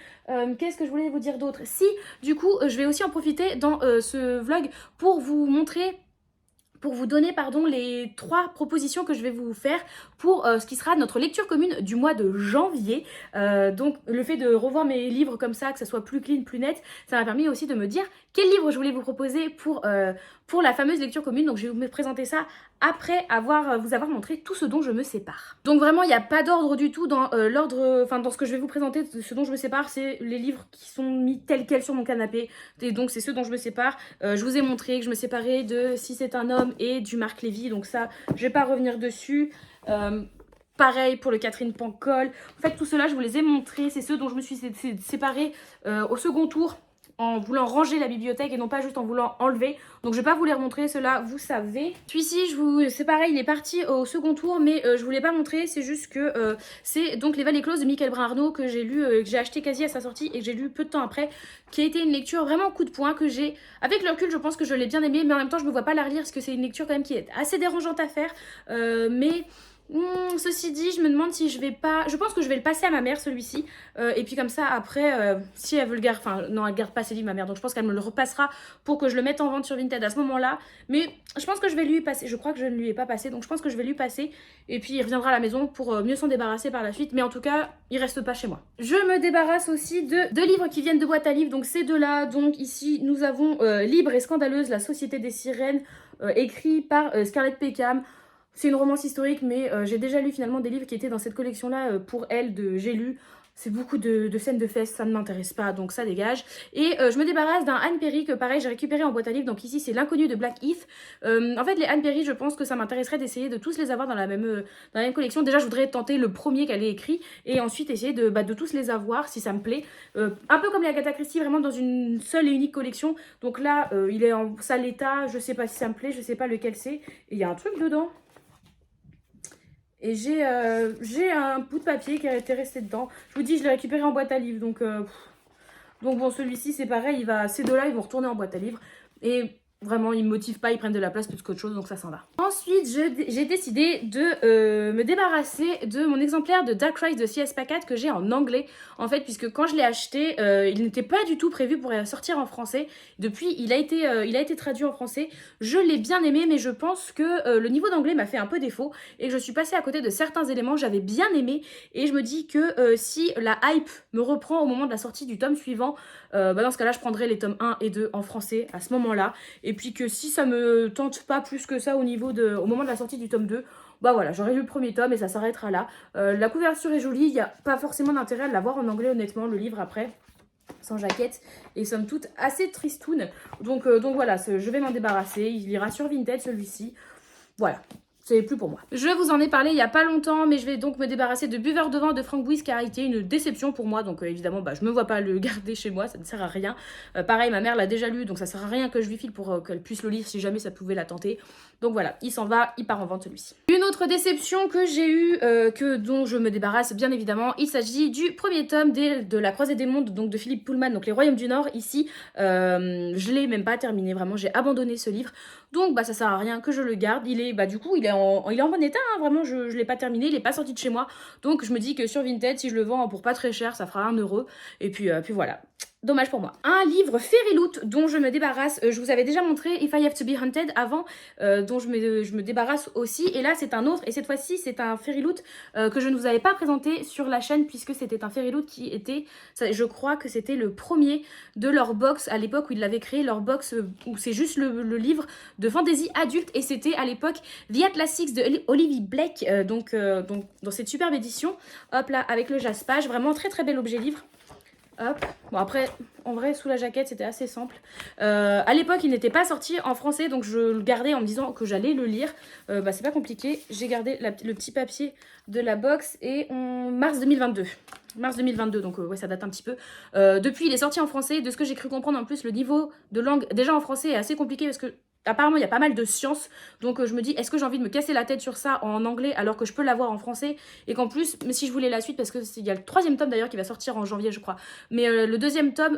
Qu'est-ce que je voulais vous dire d'autre? Si, du coup, je vais aussi en profiter dans ce vlog pour vous montrer pour vous donner pardon, les 3 propositions que je vais vous faire pour ce qui sera notre lecture commune du mois de janvier. Donc le fait de revoir mes livres comme ça, que ça soit plus clean, plus net, ça m'a permis aussi de me dire quel livre je voulais vous proposer pour la fameuse lecture commune. Donc je vais vous présenter ça après vous avoir montré tout ce dont je me sépare. Donc vraiment il n'y a pas d'ordre du tout dans l'ordre, enfin dans ce que je vais vous présenter, ce dont je me sépare, c'est les livres qui sont mis tels quels sur mon canapé. Et donc c'est ceux dont je me sépare. Je vous ai montré que je me séparais de Si c'est un homme et du Marc Lévy, donc ça je vais pas revenir dessus. Pareil pour le Catherine Pancol. En fait tout cela je vous les ai montrés, c'est ceux dont je me suis séparée au second tour, en voulant ranger la bibliothèque et non pas juste en voulant enlever. Donc je vais pas vous les remontrer, ceux-là vous savez. Celui-ci, c'est pareil, il est parti au second tour, mais je vous l'ai pas montré, c'est juste que c'est donc Les Vallées Closes de Michael Brun-Arnaud que j'ai lu, que j'ai acheté quasi à sa sortie et que j'ai lu peu de temps après, qui a été une lecture vraiment coup de poing que j'ai, avec le recul je pense que je l'ai bien aimé, mais en même temps je me vois pas la relire parce que c'est une lecture quand même qui est assez dérangeante à faire, mais... ceci dit, je me demande si je vais pas... Je pense que je vais le passer à ma mère, celui-ci. Et puis comme ça, après, si elle veut le garder... Enfin, non, elle garde pas ses livres, ma mère. Donc je pense qu'elle me le repassera pour que je le mette en vente sur Vinted à ce moment-là. Mais je pense que je vais lui passer. Je crois que je ne lui ai pas passé. Donc je pense que je vais lui passer. Et puis il reviendra à la maison pour mieux s'en débarrasser par la suite. Mais en tout cas, il reste pas chez moi. Je me débarrasse aussi de 2 livres qui viennent de boîte à livres. Donc ces 2-là. Donc ici, nous avons Libre et scandaleuse, La Société des Sirènes, écrit par Scarlett Peckham. C'est une romance historique, mais j'ai déjà lu finalement des livres qui étaient dans cette collection-là pour elle de J'ai lu. C'est beaucoup de scènes de fesses, ça ne m'intéresse pas, donc ça dégage. Et je me débarrasse d'un Anne Perry que pareil j'ai récupéré en boîte à livres, donc ici c'est L'inconnu de Black Heath. En fait les Anne Perry, je pense que ça m'intéresserait d'essayer de tous les avoir dans la même collection. Déjà je voudrais tenter le premier qu'elle ait écrit, et ensuite essayer de tous les avoir si ça me plaît. Un peu comme les Agatha Christie, vraiment dans une seule et unique collection. Donc là il est en sale état, je sais pas si ça me plaît, je sais pas lequel c'est. Et il y a un truc dedans. Et j'ai un bout de papier qui a été resté dedans. Je vous dis, je l'ai récupéré en boîte à livres. Donc bon, celui-ci, c'est pareil. Ces 2-là, ils vont retourner en boîte à livres. Et vraiment, ils me motivent pas, ils prennent de la place plus qu'autre chose. Donc ça s'en va. Ensuite, j'ai décidé de me débarrasser de mon exemplaire de Dark Rise de C.S. Pacat que j'ai en anglais. En fait, puisque quand je l'ai acheté, il n'était pas du tout prévu pour sortir en français. Depuis, il a été traduit en français. Je l'ai bien aimé, mais je pense que le niveau d'anglais m'a fait un peu défaut et que je suis passée à côté de certains éléments que j'avais bien aimés. Et je me dis que si la hype me reprend au moment de la sortie du tome suivant, dans ce cas-là, je prendrai les tomes 1 et 2 en français à ce moment-là. Et puis que si ça me tente pas plus que ça au moment de la sortie du tome 2, bah voilà, j'aurai lu le premier tome et ça s'arrêtera là. La couverture est jolie, il n'y a pas forcément d'intérêt à l'avoir en anglais honnêtement, le livre après, sans jaquette, et somme toute assez tristoun. Donc voilà, je vais m'en débarrasser, il ira sur Vinted celui-ci. Voilà. C'est plus pour moi. Je vous en ai parlé il y a pas longtemps, mais je vais donc me débarrasser de Buveur de vin de Frank Buis qui a été une déception pour moi. Donc évidemment, je me vois pas le garder chez moi, ça ne sert à rien. Pareil, ma mère l'a déjà lu, donc ça sert à rien que je lui file pour qu'elle puisse le lire si jamais ça pouvait la tenter. Donc voilà, il s'en va, il part en vente celui-ci. Une autre déception que j'ai eue, dont je me débarrasse bien évidemment, il s'agit du premier tome de La Croisée des Mondes, donc de Philippe Pullman, donc Les Royaumes du Nord. Ici, je l'ai même pas terminé, vraiment, j'ai abandonné ce livre. Donc ça sert à rien que je le garde. Il est en bon état, hein, vraiment, je l'ai pas terminé, il est pas sorti de chez moi. Donc je me dis que sur Vinted, si je le vends pour pas très cher, ça fera 1 €. Et puis voilà. Dommage pour moi. Un livre Fairyloot dont je me débarrasse, je vous avais déjà montré If I Have to Be Hunted avant, dont je me débarrasse aussi. Et là c'est un autre, et cette fois-ci c'est un Fairyloot que je ne vous avais pas présenté sur la chaîne, puisque c'était un Fairyloot qui était, je crois que c'était le premier de leur box à l'époque où ils l'avaient créé, leur box où c'est juste le livre de fantasy adulte, et c'était à l'époque The Atlas de Olivia Blake, donc dans cette superbe édition, hop là, avec le jaspage, vraiment très très bel objet livre. Hop. Bon après, en vrai, sous la jaquette, c'était assez simple. À l'époque, il n'était pas sorti en français, donc je le gardais en me disant que j'allais le lire. C'est pas compliqué. J'ai gardé le petit papier de la box et en mars 2022. Mars 2022, donc ouais, ça date un petit peu. Depuis, il est sorti en français. De ce que j'ai cru comprendre, en plus, le niveau de langue, déjà en français, est assez compliqué parce que apparemment il y a pas mal de sciences, donc je me dis est-ce que j'ai envie de me casser la tête sur ça en anglais alors que je peux l'avoir en français, et qu'en plus, mais si je voulais la suite, parce que il y a le 3e tome d'ailleurs qui va sortir en janvier je crois, mais le 2e tome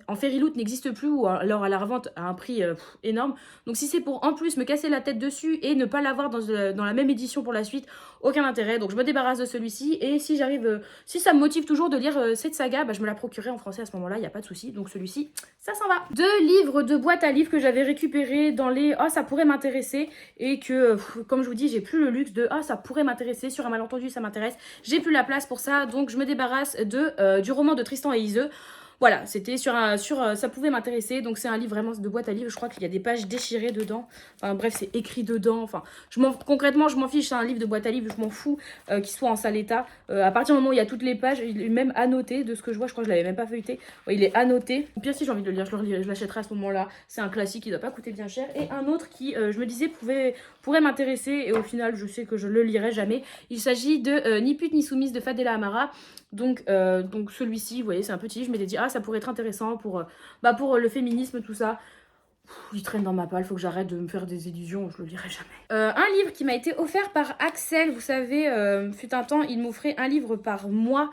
en Fairyloot n'existe plus, ou alors à la revente à un prix énorme, donc si c'est pour en plus me casser la tête dessus et ne pas l'avoir dans la même édition pour la suite, aucun intérêt. Donc je me débarrasse de celui-ci, et si j'arrive, si ça me motive toujours de lire cette saga, je me la procurerai en français à ce moment-là, il n'y a pas de souci. Donc celui-ci, ça s'en va. 2 livres de boîte à livres que j'avais récupéré dans les « oh ça pourrait m'intéresser » et que, comme je vous dis, j'ai plus le luxe de « oh ça pourrait m'intéresser, sur un malentendu ça m'intéresse ». J'ai plus la place pour ça, donc je me débarrasse du roman de Tristan et Iseult. Voilà, c'était ça pouvait m'intéresser, donc c'est un livre vraiment de boîte à livres, je crois qu'il y a des pages déchirées dedans, enfin bref, c'est écrit dedans, enfin, concrètement, je m'en fiche, c'est un livre de boîte à livres, je m'en fous qu'il soit en sale état, à partir du moment où il y a toutes les pages, il est même annoté, de ce que je vois, je crois que je l'avais même pas feuilleté, ouais, il est annoté, ou bien si j'ai envie de le lire, je le relirai, je l'achèterai à ce moment-là, c'est un classique, il doit pas coûter bien cher, et un autre qui, je me disais, pourrait m'intéresser, et au final, je sais que je le lirai jamais, il s'agit de Ni pute ni soumise de Fadela Amara. Donc celui-ci, vous voyez, c'est un petit livre, je m'étais dit, ah, ça pourrait être intéressant pour le féminisme, tout ça. Il traîne dans ma palle, faut que j'arrête de me faire des illusions, je le lirai jamais. Un livre qui m'a été offert par Axel, vous savez, fut un temps, il m'offrait un livre par mois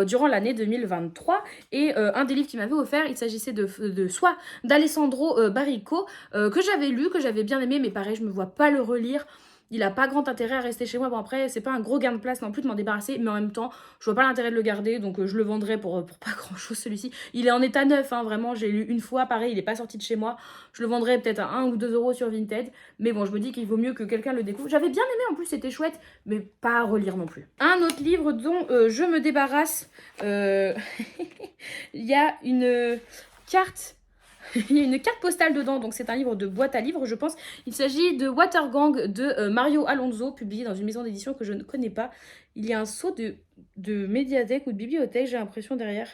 durant l'année 2023. Et un des livres qu'il m'avait offert, il s'agissait de Soi d'Alessandro Baricco, que j'avais lu, que j'avais bien aimé, mais pareil, je me vois pas le relire. Il a pas grand intérêt à rester chez moi. Bon, après, c'est pas un gros gain de place non plus de m'en débarrasser, mais en même temps, je vois pas l'intérêt de le garder, donc je le vendrai pour pas grand chose celui-ci. Il est en état neuf, hein, vraiment, j'ai lu une fois, pareil, il est pas sorti de chez moi. Je le vendrai peut-être à 1 ou 2 euros sur Vinted, mais bon, je me dis qu'il vaut mieux que quelqu'un le découvre. J'avais bien aimé en plus, c'était chouette, mais pas à relire non plus. Un autre livre dont je me débarrasse, il y a une carte. Il y a une carte postale dedans, donc c'est un livre de boîte à livres, je pense. Il s'agit de Watergang de Mario Alonso, publié dans une maison d'édition que je ne connais pas. Il y a un sceau de médiathèque ou de bibliothèque, j'ai l'impression, derrière.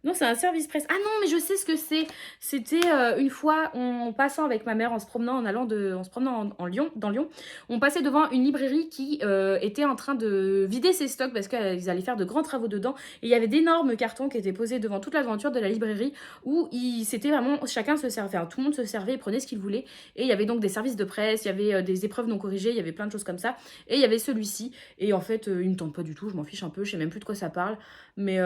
Non, c'est un service presse. Ah non, mais je sais ce que c'est. C'était une fois, en passant avec ma mère, en se promenant dans Lyon, on passait devant une librairie qui était en train de vider ses stocks parce qu'ils allaient faire de grands travaux dedans. Et il y avait d'énormes cartons qui étaient posés devant toute l'aventure de la librairie où c'était vraiment, chacun se servait, enfin, tout le monde se servait et prenait ce qu'il voulait. Et il y avait donc des services de presse, il y avait des épreuves non corrigées, il y avait plein de choses comme ça. Et il y avait celui-ci. Et en fait, il ne tente pas du tout, je m'en fiche un peu, je sais même plus de quoi ça parle. Mais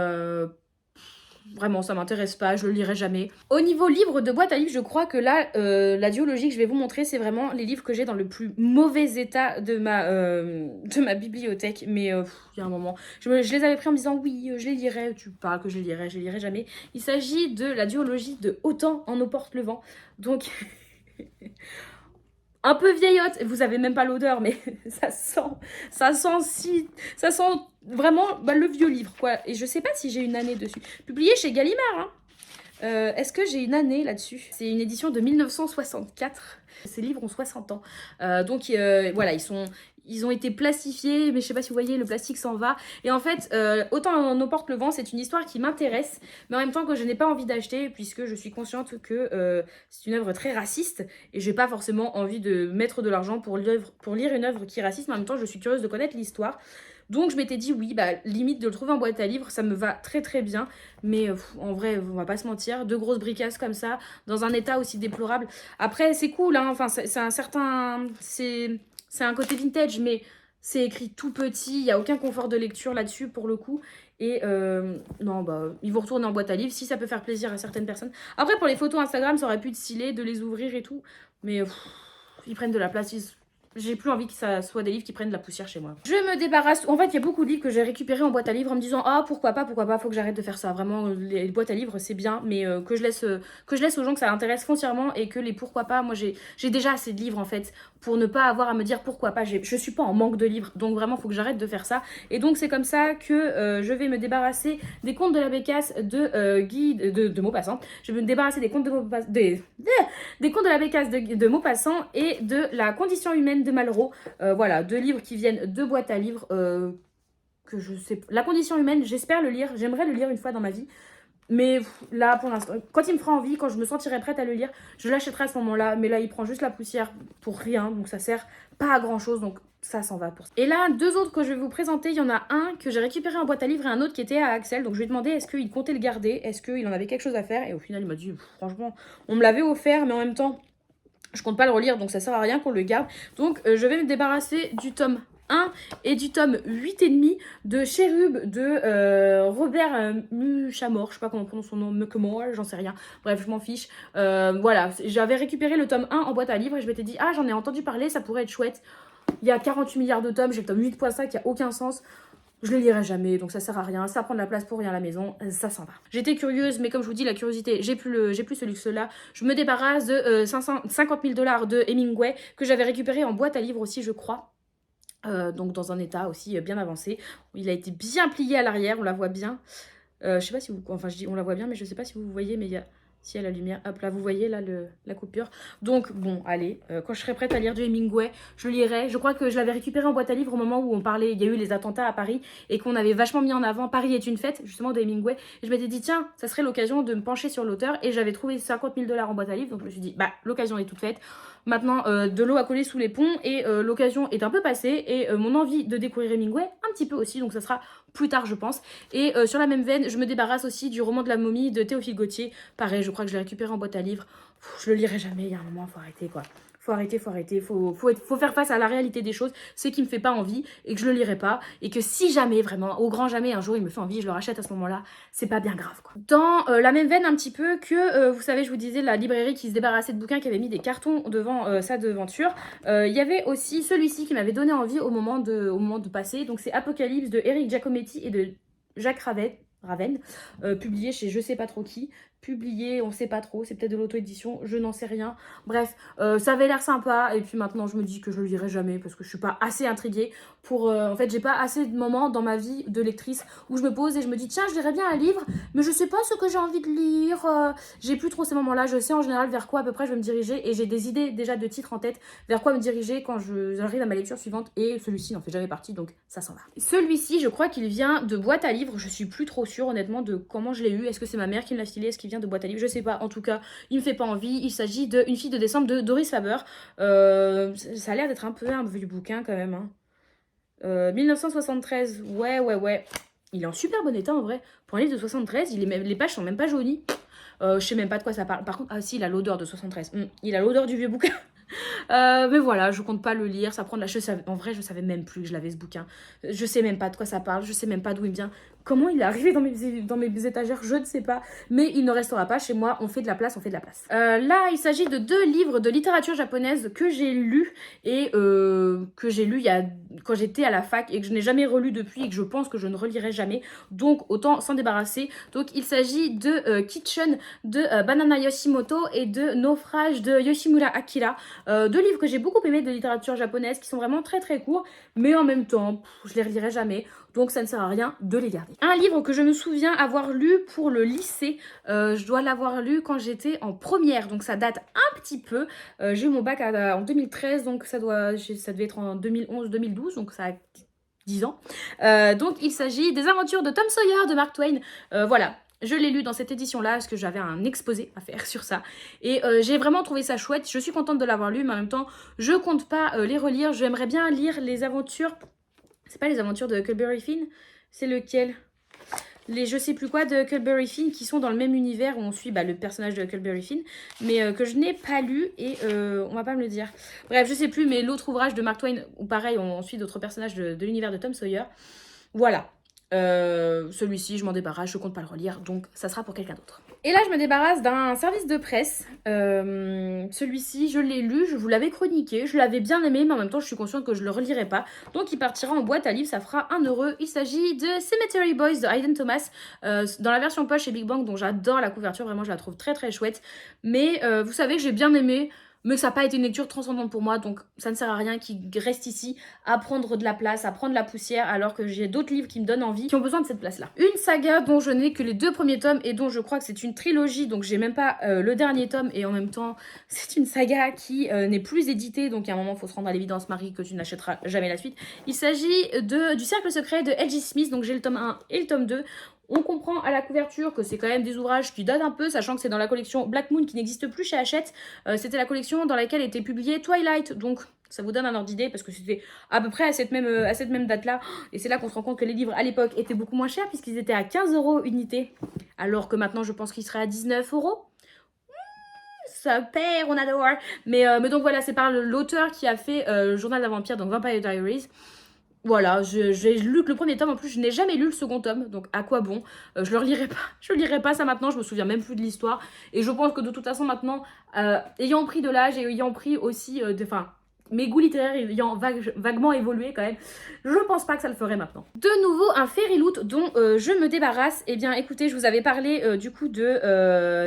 vraiment, ça m'intéresse pas, je le lirai jamais. Au niveau livre de boîte à livres, je crois que là, la duologie que je vais vous montrer, c'est vraiment les livres que j'ai dans le plus mauvais état de ma bibliothèque. Mais il y a un moment, je les avais pris en me disant oui, je les lirai. Tu parles que je les lirai jamais. Il s'agit de la duologie de Autant en eau porte le vent. Donc un peu vieillotte, vous avez même pas l'odeur, mais ça sent vraiment le vieux livre, quoi. Et je sais pas si j'ai une année dessus. Publié chez Gallimard, hein. Est-ce que j'ai une année là-dessus? C'est une édition de 1964. Ces livres ont 60 ans. Donc voilà, ils ont été plastifiés, mais je sais pas si vous voyez, le plastique s'en va. Et en fait, Autant en eau porte le vent, c'est une histoire qui m'intéresse, mais en même temps que je n'ai pas envie d'acheter, puisque je suis consciente que c'est une œuvre très raciste, et j'ai pas forcément envie de mettre de l'argent pour lire une œuvre qui est raciste, mais en même temps, je suis curieuse de connaître l'histoire. Donc je m'étais dit oui, limite de le trouver en boîte à livres, ça me va très très bien. Mais en vrai, on va pas se mentir, 2 grosses bricasses comme ça, dans un état aussi déplorable. Après, c'est cool, hein, enfin, c'est un côté vintage, mais c'est écrit tout petit, il n'y a aucun confort de lecture là-dessus pour le coup. Et non, ils vont retourner en boîte à livres si ça peut faire plaisir à certaines personnes. Après, pour les photos Instagram, ça aurait pu être stylé de les ouvrir et tout. Mais ils prennent de la place, j'ai plus envie que ça soit des livres qui prennent de la poussière chez moi. Je me débarrasse. En fait, il y a beaucoup de livres que j'ai récupérés en boîte à livres en me disant ah pourquoi pas, faut que j'arrête de faire ça. Vraiment, les boîtes à livres c'est bien, mais que je laisse aux gens que ça intéresse foncièrement et que les pourquoi pas. Moi, j'ai déjà assez de livres en fait pour ne pas avoir à me dire pourquoi pas. Je suis pas en manque de livres, donc vraiment faut que j'arrête de faire ça. Et donc c'est comme ça que je vais me débarrasser des contes de la Bécasse de Guy de Maupassant. Je vais me débarrasser des contes de Maupassant, des contes de la Bécasse de Maupassant et de La condition humaine de Malraux. Voilà, 2 livres qui viennent de boîtes à livres que je sais. La condition humaine, j'espère le lire, j'aimerais le lire une fois dans ma vie. Mais là, pour l'instant, quand il me fera envie, quand je me sentirai prête à le lire, je l'achèterai à ce moment-là. Mais là, il prend juste la poussière pour rien, donc ça sert pas à grand-chose, donc ça s'en va pour ça. Et là, 2 autres que je vais vous présenter, il y en a un que j'ai récupéré en boîte à livres et un autre qui était à Axel. Donc je lui ai demandé est-ce qu'il comptait le garder, est-ce qu'il en avait quelque chose à faire. Et au final, il m'a dit franchement, on me l'avait offert, mais en même temps, je compte pas le relire, donc ça sert à rien qu'on le garde. Donc je vais me débarrasser du tome 1 et du tome 8,5 de Chérub de Robert Muchamore. Je sais pas comment on prononce son nom, que moi, j'en sais rien. Bref, je m'en fiche. Voilà, j'avais récupéré le tome 1 en boîte à livres et je m'étais dit ah j'en ai entendu parler, ça pourrait être chouette. Il y a 48 milliards de tomes, j'ai le tome 8.5, il n'y a aucun sens. je le lirai jamais, donc ça sert à rien, ça prend de la place pour rien à la maison, ça s'en va. J'étais curieuse, mais comme je vous dis, la curiosité, j'ai plus ce luxe-là. Je me débarrasse de 50 000 $ de Hemingway, que j'avais récupéré en boîte à livres aussi, je crois. Donc dans un état aussi bien avancé. Il a été bien plié à l'arrière, on la voit bien. Je sais pas si vous... Enfin, je dis on la voit bien, mais je sais pas si vous voyez, mais il y a... Si, à la lumière, hop là, vous voyez là la coupure. Donc bon, allez, quand je serai prête à lire du Hemingway, je lirai. Je crois que je l'avais récupéré en boîte à livres au moment où on parlait, il y a eu les attentats à Paris et qu'on avait vachement mis en avant Paris est une fête, justement de Hemingway. Et je m'étais dit, tiens, ça serait l'occasion de me pencher sur l'auteur et j'avais trouvé 50 000 $ en boîte à livres. Donc je me suis dit, bah l'occasion est toute faite. Maintenant, de l'eau a collé sous les ponts et l'occasion est un peu passée et mon envie de découvrir Hemingway un petit peu aussi, donc ça sera plus tard je pense. Et sur la même veine, je me débarrasse aussi du roman de la momie de Théophile Gautier. Pareil, je crois que je l'ai récupéré en boîte à livres. Je le lirai jamais, il y a un moment, faut arrêter quoi. Faut arrêter, faut faire face à la réalité des choses, ce qui me fait pas envie et que je le lirai pas. Et que si jamais, vraiment, au grand jamais, un jour il me fait envie, je le rachète à ce moment-là, c'est pas bien grave quoi. Dans la même veine un petit peu que, vous savez, je vous disais, la librairie qui se débarrassait de bouquins, qui avait mis des cartons devant sa devanture, il y avait aussi celui-ci qui m'avait donné envie au moment de passer. Donc c'est Apocalypse de Eric Giacometti et de Jacques Raven, publié chez je sais pas trop qui, publié on sait pas trop, c'est peut-être de l'auto-édition, je n'en sais rien. Bref, ça avait l'air sympa et puis maintenant je me dis que je le lirai jamais parce que je suis pas assez intriguée pour... en fait j'ai pas assez de moments dans ma vie de lectrice où je me pose et je me dis tiens je lirais bien un livre mais je sais pas ce que j'ai envie de lire, j'ai plus trop ces moments-là, je sais en général vers quoi à peu près je vais me diriger et j'ai des idées déjà de titres en tête vers quoi me diriger quand j'arrive à ma lecture suivante et celui-ci n'en fait jamais partie donc ça s'en va. Celui-ci je crois qu'il vient de boîte à livres, je suis plus trop sûre honnêtement de comment je l'ai eu, est-ce que c'est ma mère qui me l'a filé, est-ce qu'il vient de boîte à livres, je sais pas, en tout cas il me fait pas envie, il s'agit de Une fille de décembre de Doris Faber, ça a l'air d'être un peu un vieux bouquin quand même, hein. 1973, ouais, il est en super bon état en vrai, pour un livre de 73, les pages sont même pas jaunies, je sais même pas de quoi ça parle, par contre, ah si, il a l'odeur de 73, il a l'odeur du vieux bouquin. Mais voilà, je compte pas le lire, ça prend de la... En vrai, je savais même plus que je l'avais ce bouquin. Je sais même pas de quoi ça parle, je sais même pas d'où il vient. Comment il est arrivé dans mes étagères, je ne sais pas. Mais il ne restera pas chez moi, on fait de la place, on fait de la place. Là, il s'agit de 2 livres de littérature japonaise que j'ai lus et que j'ai lus quand j'étais à la fac et que je n'ai jamais relu depuis et que je pense que je ne relirai jamais. Donc, autant s'en débarrasser. Donc, il s'agit de Kitchen de Banana Yoshimoto et de Naufrage de Yoshimura Akira. 2 livres que j'ai beaucoup aimés de littérature japonaise qui sont vraiment très très courts, mais en même temps, je les relirai jamais, donc ça ne sert à rien de les garder. Un livre que je me souviens avoir lu pour le lycée, je dois l'avoir lu quand j'étais en première, donc ça date un petit peu. J'ai eu mon bac en 2013, donc ça devait être en 2011-2012, donc ça a 10 ans. Donc il s'agit des aventures de Tom Sawyer de Mark Twain. Voilà. Je l'ai lu dans cette édition-là parce que j'avais un exposé à faire sur ça. Et j'ai vraiment trouvé ça chouette. Je suis contente de l'avoir lu, mais en même temps, je compte pas les relire. J'aimerais bien lire les aventures... C'est pas les aventures de Huckleberry Finn? C'est lequel? Les je sais plus quoi de Huckleberry Finn qui sont dans le même univers où on suit le personnage de Huckleberry Finn, mais que je n'ai pas lu et on va pas me le dire. Bref, je sais plus, mais l'autre ouvrage de Mark Twain, où pareil, on suit d'autres personnages de l'univers de Tom Sawyer. Voilà. Celui-ci, je m'en débarrasse, je compte pas le relire, donc ça sera pour quelqu'un d'autre. Et là, je me débarrasse d'un service de presse. Celui-ci, je l'ai lu, je vous l'avais chroniqué, je l'avais bien aimé, mais en même temps, je suis consciente que je le relirai pas. Donc, il partira en boîte à livres, ça fera 1 €. Il s'agit de Cemetery Boys de Hayden Thomas, dans la version poche chez Big Bang, dont j'adore la couverture, vraiment, je la trouve très très chouette. Mais vous savez que j'ai bien aimé, mais que ça n'a pas été une lecture transcendante pour moi, donc ça ne sert à rien qu'il reste ici à prendre de la place, à prendre la poussière, alors que j'ai d'autres livres qui me donnent envie, qui ont besoin de cette place-là. Une saga dont je n'ai que les 2 premiers tomes et dont je crois que c'est une trilogie, donc j'ai même pas le dernier tome, et en même temps, c'est une saga qui n'est plus éditée, donc à un moment, il faut se rendre à l'évidence, Marie, que tu n'achèteras jamais la suite. Il s'agit du Cercle Secret de L.J. Smith, donc j'ai le tome 1 et le tome 2. On comprend à la couverture que c'est quand même des ouvrages qui datent un peu, sachant que c'est dans la collection Black Moon qui n'existe plus chez Hachette. C'était la collection dans laquelle était publié Twilight, donc ça vous donne un ordre d'idée parce que c'était à peu près à cette même date-là. Et c'est là qu'on se rend compte que les livres à l'époque étaient beaucoup moins chers puisqu'ils étaient à 15 € unité, alors que maintenant je pense qu'ils seraient à 19 €. Ça perd, on adore. Mais donc voilà, c'est par l'auteur qui a fait Journal d'un vampire, donc Vampire Diaries. Voilà, j'ai lu que le premier tome, en plus je n'ai jamais lu le second tome, donc à quoi bon, je le relirai pas, je lirai pas ça maintenant, je me souviens même plus de l'histoire, et je pense que de toute façon maintenant, ayant pris de l'âge et ayant pris aussi, mes goûts littéraires ayant vaguement évolué quand même, je pense pas que ça le ferait maintenant. De nouveau, un Fairy Loot dont je me débarrasse. Eh bien, écoutez, je vous avais parlé du coup de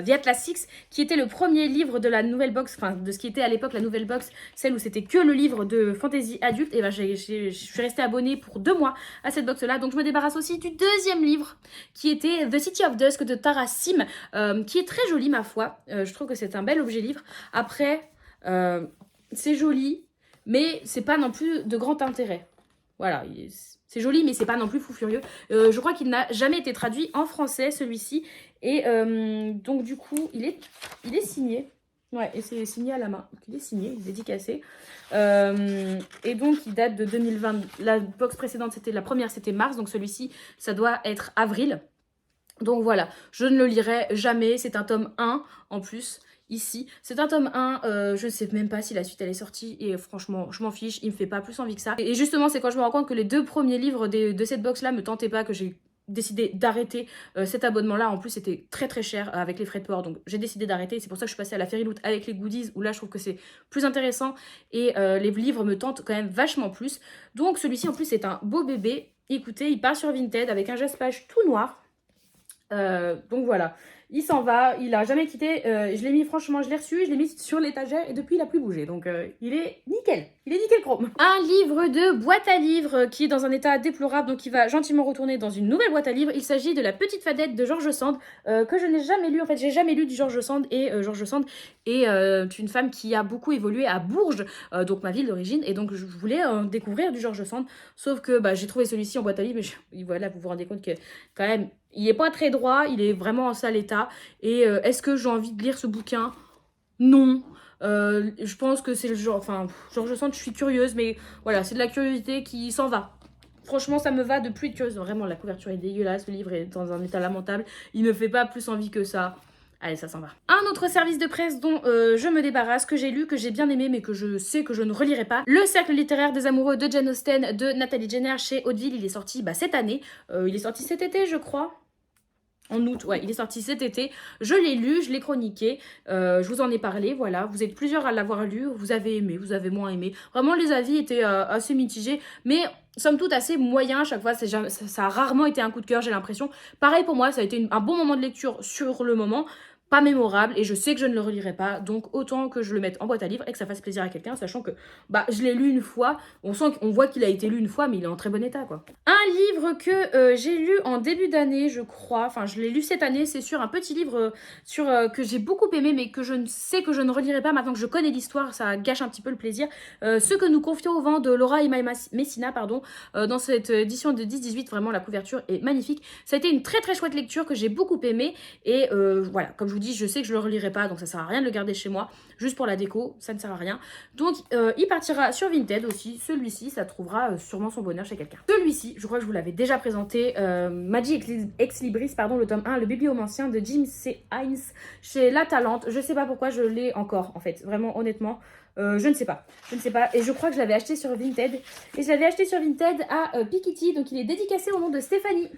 The Atlas Six, qui était le premier livre de la nouvelle box, enfin de ce qui était à l'époque la nouvelle box, celle où c'était que le livre de fantasy adulte. Et ben, je suis restée abonnée pour 2 mois à cette box-là. Donc, je me débarrasse aussi du deuxième livre, qui était The City of Dusk de Tara Sim, qui est très joli, ma foi. Je trouve que c'est un bel objet livre. Après, c'est joli, mais c'est pas non plus de grand intérêt. Voilà, c'est joli, mais c'est pas non plus fou furieux. Je crois qu'il n'a jamais été traduit en français, celui-ci. Et donc, du coup, il est signé. Ouais, et c'est signé à la main. Donc, il est signé, il est dédicacé. Et donc, il date de 2020. La box précédente, la première, c'était mars. Donc, celui-ci, ça doit être avril. Donc, voilà. Je ne le lirai jamais. C'est un tome 1 en plus. Ici, c'est un tome 1, je ne sais même pas si la suite elle est sortie et franchement je m'en fiche, il me fait pas plus envie que ça. Et justement c'est quand je me rends compte que les 2 premiers livres de cette box là me tentaient pas que j'ai décidé d'arrêter cet abonnement là. En plus c'était très très cher avec les frais de port, donc j'ai décidé d'arrêter. C'est pour ça que je suis passée à la Fairy Loot avec les goodies où là je trouve que c'est plus intéressant et les livres me tentent quand même vachement plus. Donc celui-ci en plus c'est un beau bébé. Écoutez, il part sur Vinted avec un geste-page tout noir. Donc voilà, il s'en va, il a jamais quitté, je l'ai mis, franchement je l'ai reçu, je l'ai mis sur l'étagère et depuis il a plus bougé, donc il est nickel chrome. Un livre de boîte à livres qui est dans un état déplorable, donc il va gentiment retourner dans une nouvelle boîte à livres. Il s'agit de La Petite Fadette de George Sand, que je n'ai jamais lu, en fait j'ai jamais lu du George Sand, et George Sand est une femme qui a beaucoup évolué à Bourges, donc ma ville d'origine, et donc je voulais découvrir du George Sand, sauf que bah, j'ai trouvé celui-ci en boîte à livres, mais voilà, vous vous rendez compte que quand même il n'est pas très droit, il est vraiment en sale état. Et est-ce que j'ai envie de lire ce bouquin? Non. Je pense que c'est le genre... Enfin, genre je sens que je suis curieuse, mais voilà, c'est de la curiosité qui s'en va. Franchement, ça me va de plus être curieuse. Vraiment, la couverture est dégueulasse, le livre est dans un état lamentable. Il ne me fait pas plus envie que ça. Allez, ça s'en va. Un autre service de presse dont je me débarrasse, que j'ai lu, que j'ai bien aimé, mais que je sais que je ne relirai pas. Le Cercle littéraire des amoureux de Jane Austen de Nathalie Jenner chez Hauteville. Il est sorti cette année. Il est sorti cet été, je crois. En août, ouais, il est sorti cet été. Je l'ai lu, je l'ai chroniqué, je vous en ai parlé, voilà. Vous êtes plusieurs à l'avoir lu, vous avez aimé, vous avez moins aimé. Vraiment, les avis étaient assez mitigés, mais somme toute assez moyen à chaque fois. Ça a rarement été un coup de cœur, j'ai l'impression. Pareil pour moi, ça a été un bon moment de lecture sur le moment. Pas mémorable, et je sais que je ne le relirai pas, donc autant que je le mette en boîte à livres et que ça fasse plaisir à quelqu'un, sachant que bah je l'ai lu une fois, on voit qu'il a été lu une fois, mais il est en très bon état quoi. Un livre que j'ai lu en début d'année, je crois, enfin je l'ai lu cette année, c'est sur un petit livre que j'ai beaucoup aimé, mais que je sais que je ne relirai pas maintenant que je connais l'histoire, ça gâche un petit peu le plaisir. Ce que nous confions au vent de Laura Emma Messina, pardon, dans cette édition de 10-18, vraiment la couverture est magnifique. Ça a été une très très chouette lecture que j'ai beaucoup aimée, et voilà, comme je vous dis, je sais que je le relirai pas, donc ça sert à rien de le garder chez moi, juste pour la déco, ça ne sert à rien. Donc il partira sur Vinted aussi, celui-ci, ça trouvera sûrement son bonheur chez quelqu'un. Celui-ci, je crois que je vous l'avais déjà présenté, Magie Ex Libris, pardon, le tome 1, le bibliomancien de Jim C. Hines, chez La Talente. Je sais pas pourquoi je l'ai encore, en fait, vraiment, honnêtement. Je ne sais pas, et je crois que je l'avais acheté sur Vinted, et je l'avais acheté sur Vinted à Piketty, donc il est dédicacé au nom de Stéphanie.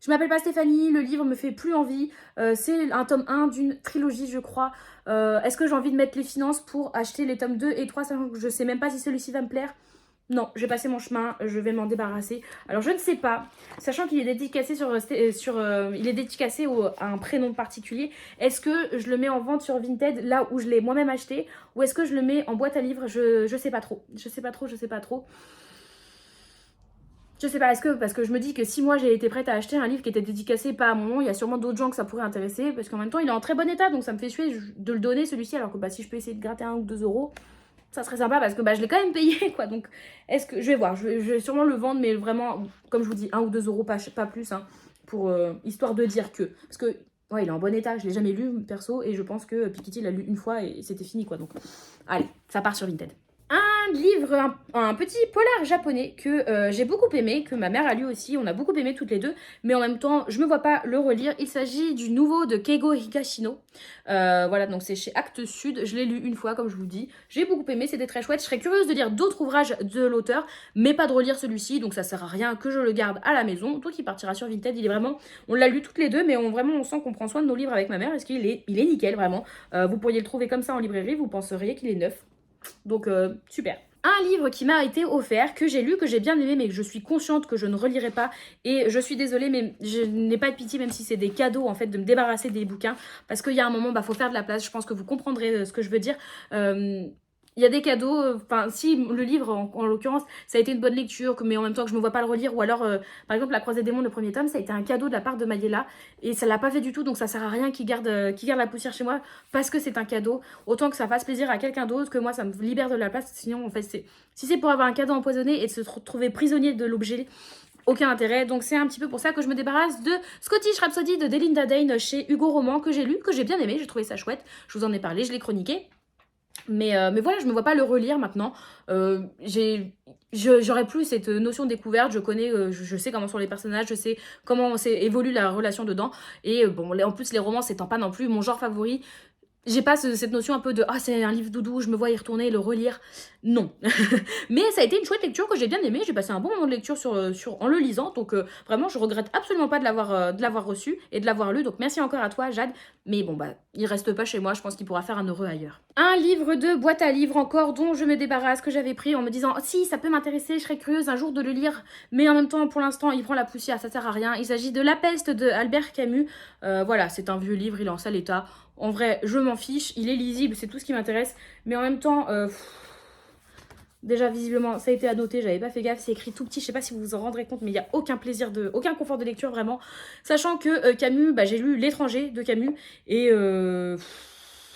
Je m'appelle pas Stéphanie, le livre me fait plus envie, c'est un tome 1 d'une trilogie je crois. Est-ce que j'ai envie de mettre les finances pour acheter les tomes 2 et 3, sachant que je sais même pas si celui-ci va me plaire? Non, j'ai passé mon chemin, je vais m'en débarrasser. Alors je ne sais pas, sachant qu'il est dédicacé il est dédicacé à un prénom particulier. Est-ce que je le mets en vente sur Vinted, là où je l'ai moi-même acheté, ou est-ce que je le mets en boîte à livres? Je sais pas trop, je sais pas trop. Je sais pas, est-ce que, parce que je me dis que si moi j'ai été prête à acheter un livre qui était dédicacé pas à mon nom, il y a sûrement d'autres gens que ça pourrait intéresser, parce qu'en même temps il est en très bon état, donc ça me fait suer de le donner celui-ci, alors que bah, si je peux essayer de gratter 1 ou 2 euros, ça serait sympa, parce que bah, je l'ai quand même payé quoi, donc est-ce que, je vais voir, je vais sûrement le vendre, mais vraiment, comme je vous dis, 1 ou 2 euros, pas plus, hein, pour histoire de dire que, parce que, ouais, il est en bon état, je l'ai jamais lu perso, et je pense que Piketty l'a lu une fois et c'était fini quoi, donc allez, ça part sur Vinted. Un livre, un petit polar japonais que j'ai beaucoup aimé, que ma mère a lu aussi, on a beaucoup aimé toutes les deux, mais en même temps, je me vois pas le relire. Il s'agit du nouveau de Keigo Higashino. Voilà, donc c'est chez Actes Sud, je l'ai lu une fois, comme je vous dis. J'ai beaucoup aimé, c'était très chouette. Je serais curieuse de lire d'autres ouvrages de l'auteur, mais pas de relire celui-ci, donc ça sert à rien que je le garde à la maison. Donc il partira sur Vinted, il est vraiment... On l'a lu toutes les deux, mais on sent qu'on prend soin de nos livres avec ma mère, parce qu'il est nickel, vraiment. Vous pourriez le trouver comme ça en librairie, vous penseriez qu'il est neuf. Donc super. Un livre qui m'a été offert, que j'ai lu, que j'ai bien aimé, mais que je suis consciente que je ne relirai pas. Et je suis désolée, mais je n'ai pas de pitié, même si c'est des cadeaux, en fait, de me débarrasser des bouquins. Parce qu'il y a un moment, faut faire de la place. Je pense que vous comprendrez ce que je veux dire. Il y a des cadeaux, enfin si le livre en l'occurrence ça a été une bonne lecture mais en même temps que je me vois pas le relire ou alors par exemple La Croisée des Mondes le premier tome ça a été un cadeau de la part de Mayela et ça l'a pas fait du tout donc ça sert à rien qu'il garde la poussière chez moi parce que c'est un cadeau autant que ça fasse plaisir à quelqu'un d'autre que moi ça me libère de la place sinon en fait si c'est pour avoir un cadeau empoisonné et de se retrouver prisonnier de l'objet aucun intérêt, donc c'est un petit peu pour ça que je me débarrasse de Scottish Rhapsody de Delinda Dane chez Hugo Roman que j'ai lu, que j'ai bien aimé, j'ai trouvé ça chouette, je vous en ai parlé, je l'ai chroniqué. Mais voilà, je me vois pas le relire maintenant. J'aurais plus cette notion de découverte. Je connais, je sais comment sont les personnages, je sais comment évolue la relation dedans. Et bon, en plus, les romans, c'est pas non plus mon genre favori. J'ai pas cette notion un peu de c'est un livre doudou, je me vois y retourner et le relire. Non. Mais ça a été une chouette lecture que j'ai bien aimée. J'ai passé un bon moment de lecture en le lisant. Donc vraiment, je regrette absolument pas de l'avoir reçu et de l'avoir lu. Donc merci encore à toi, Jade. Mais bon, il reste pas chez moi. Je pense qu'il pourra faire un heureux ailleurs. Un livre de boîte à livres encore dont je me débarrasse, que j'avais pris en me disant si ça peut m'intéresser, je serais curieuse un jour de le lire. Mais en même temps, pour l'instant, il prend la poussière, ça sert à rien. Il s'agit de La Peste de Albert Camus. Voilà, c'est un vieux livre, il est en sale état. En vrai, je m'en fiche, il est lisible, c'est tout ce qui m'intéresse. Mais en même temps, déjà visiblement, ça a été annoté, j'avais pas fait gaffe, c'est écrit tout petit, je sais pas si vous vous en rendrez compte, mais il n'y a aucun confort de lecture vraiment. Sachant que Camus, j'ai lu L'étranger de Camus, et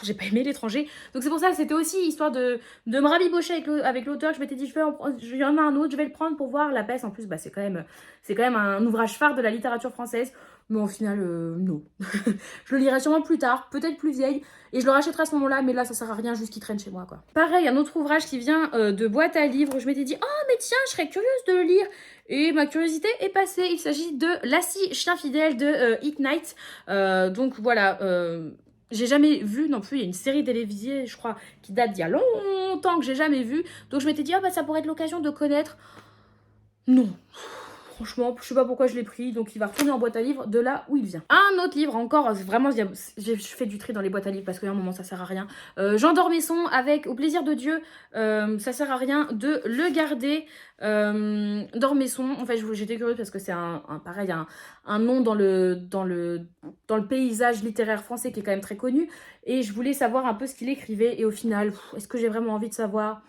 j'ai pas aimé L'étranger. Donc c'est pour ça que c'était aussi histoire de me rabibocher avec l'auteur, que je m'étais dit, il y en a un autre, je vais le prendre pour voir. La Peste, en plus, c'est quand même un ouvrage phare de la littérature française. Mais au final, non. Je le lirai sûrement plus tard, peut-être plus vieille, et je le rachèterai à ce moment-là, mais là, ça sert à rien, juste qu'il traîne chez moi, quoi. Pareil, un autre ouvrage qui vient de boîte à livres, je m'étais dit, oh, mais tiens, je serais curieuse de le lire. Et ma curiosité est passée. Il s'agit de Lassie, chien fidèle de Hit Night. Donc voilà, j'ai jamais vu non plus, il y a une série télévisée, je crois, qui date d'il y a longtemps que j'ai jamais vu. Donc je m'étais dit, ça pourrait être l'occasion de connaître. Non. Franchement, je sais pas pourquoi je l'ai pris, donc il va retourner en boîte à livres de là où il vient. Un autre livre encore, vraiment, je fais du tri dans les boîtes à livres parce qu'à un moment ça sert à rien. Jean d'Ormesson avec Au plaisir de Dieu, ça sert à rien de le garder. D'Ormesson, en fait j'étais curieuse parce que c'est un nom dans le paysage littéraire français qui est quand même très connu. Et je voulais savoir un peu ce qu'il écrivait et au final, est-ce que j'ai vraiment envie de savoir ?